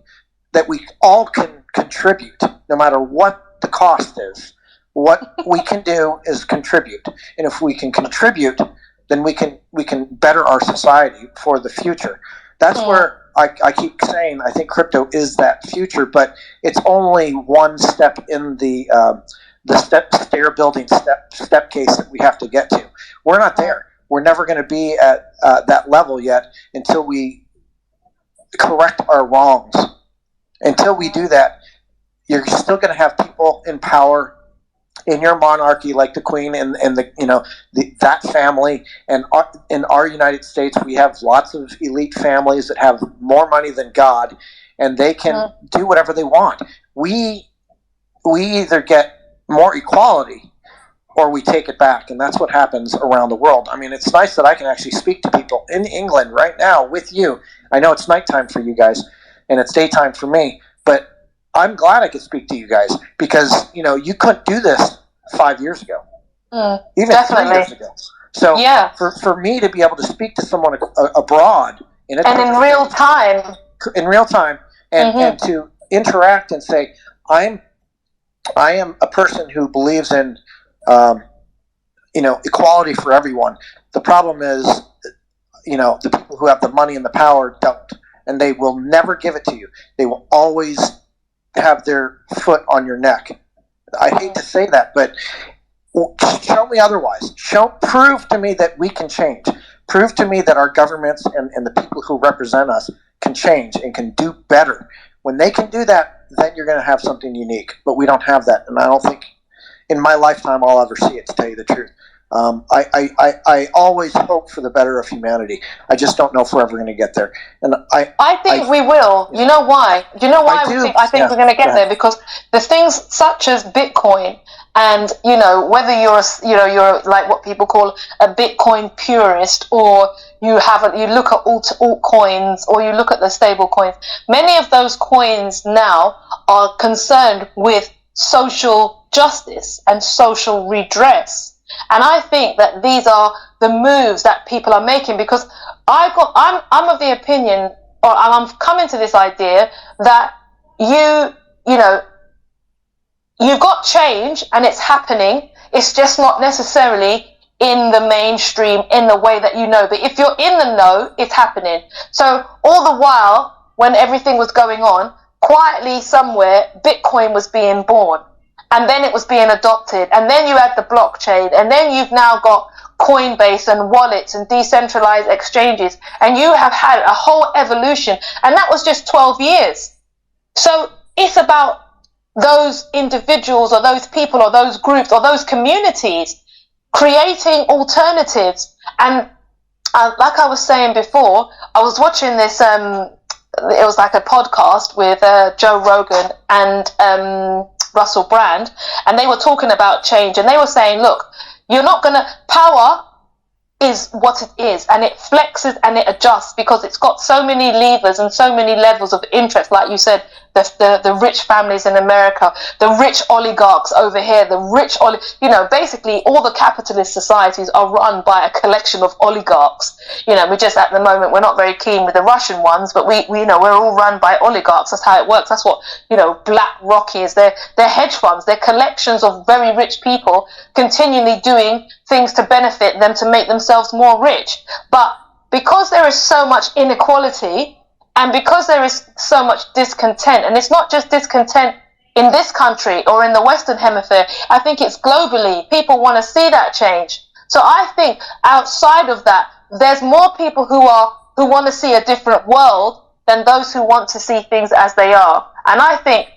that we all can contribute, no matter what the cost is. What we can do is contribute, and if we can contribute, then we can better our society for the future. That's where I keep saying I think crypto is that future, but it's only one step in the stair building step case that we have to get to. We're not there. We're never going to be at that level yet until we correct our wrongs. Until we do that, you're still going to have people in power in your monarchy, like the Queen and that family. And in our United States, we have lots of elite families that have more money than God, and they can do whatever they want. We either get more equality or we take it back, and that's what happens around the world. I mean, it's nice that I can actually speak to people in England right now with you. I know it's nighttime for you guys, and it's daytime for me, but I'm glad I could speak to you guys because, you couldn't do this 5 years ago, even definitely. 3 years ago. So for me to be able to speak to someone abroad in real time, and to interact and say, I am a person who believes in, equality for everyone. The problem is, the people who have the money and the power don't, and they will never give it to you. They will always have their foot on your neck. I hate to say that, but show me otherwise. Prove to me that we can change. Prove to me that our governments and the people who represent us can change and can do better. When they can do that, then you're going to have something unique. But we don't have that, and I don't think in my lifetime I'll ever see it, to tell you the truth. I always hope for the better of humanity. I just don't know if we're ever going to get there. And I think we will. You know why? Do you know why I think we're going to get there? Because the things such as Bitcoin, and whether you're like what people call a Bitcoin purist, or you look at altcoins, or you look at the stable coins. Many of those coins now are concerned with social justice and social redress. And I think that these are the moves that people are making, because I'm of the opinion, or I'm coming to this idea that you've got change and it's happening. It's just not necessarily in the mainstream in the way that you know. But if you're in the know, it's happening. So all the while, when everything was going on, quietly somewhere, Bitcoin was being born. And then it was being adopted, and then you had the blockchain, and then you've now got Coinbase and wallets and decentralized exchanges, and you have had a whole evolution, and that was just 12 years. So it's about those individuals or those people or those groups or those communities creating alternatives. And like I was saying before, I was watching this, it was like a podcast with Joe Rogan and Russell Brand, and they were talking about change, and they were saying, look, power is what it is, and it flexes and it adjusts because it's got so many levers and so many levels of interest. Like you said, the rich families in America, the rich oligarchs over here, basically all the capitalist societies are run by a collection of oligarchs. We just, at the moment, we're not very keen with the Russian ones, but we're all run by oligarchs. That's how it works. That's what, BlackRock is. They're hedge funds. They're collections of very rich people continually doing things to benefit them, to make themselves more rich. But because there is so much inequality, and because there is so much discontent, and it's not just discontent in this country or in the Western Hemisphere, I think it's globally. People want to see that change. So I think outside of that, there's more people who want to see a different world than those who want to see things as they are. And I think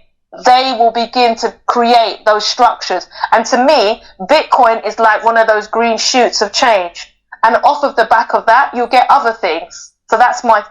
they will begin to create those structures. And to me, Bitcoin is like one of those green shoots of change. And off of the back of that, you'll get other things. So that's my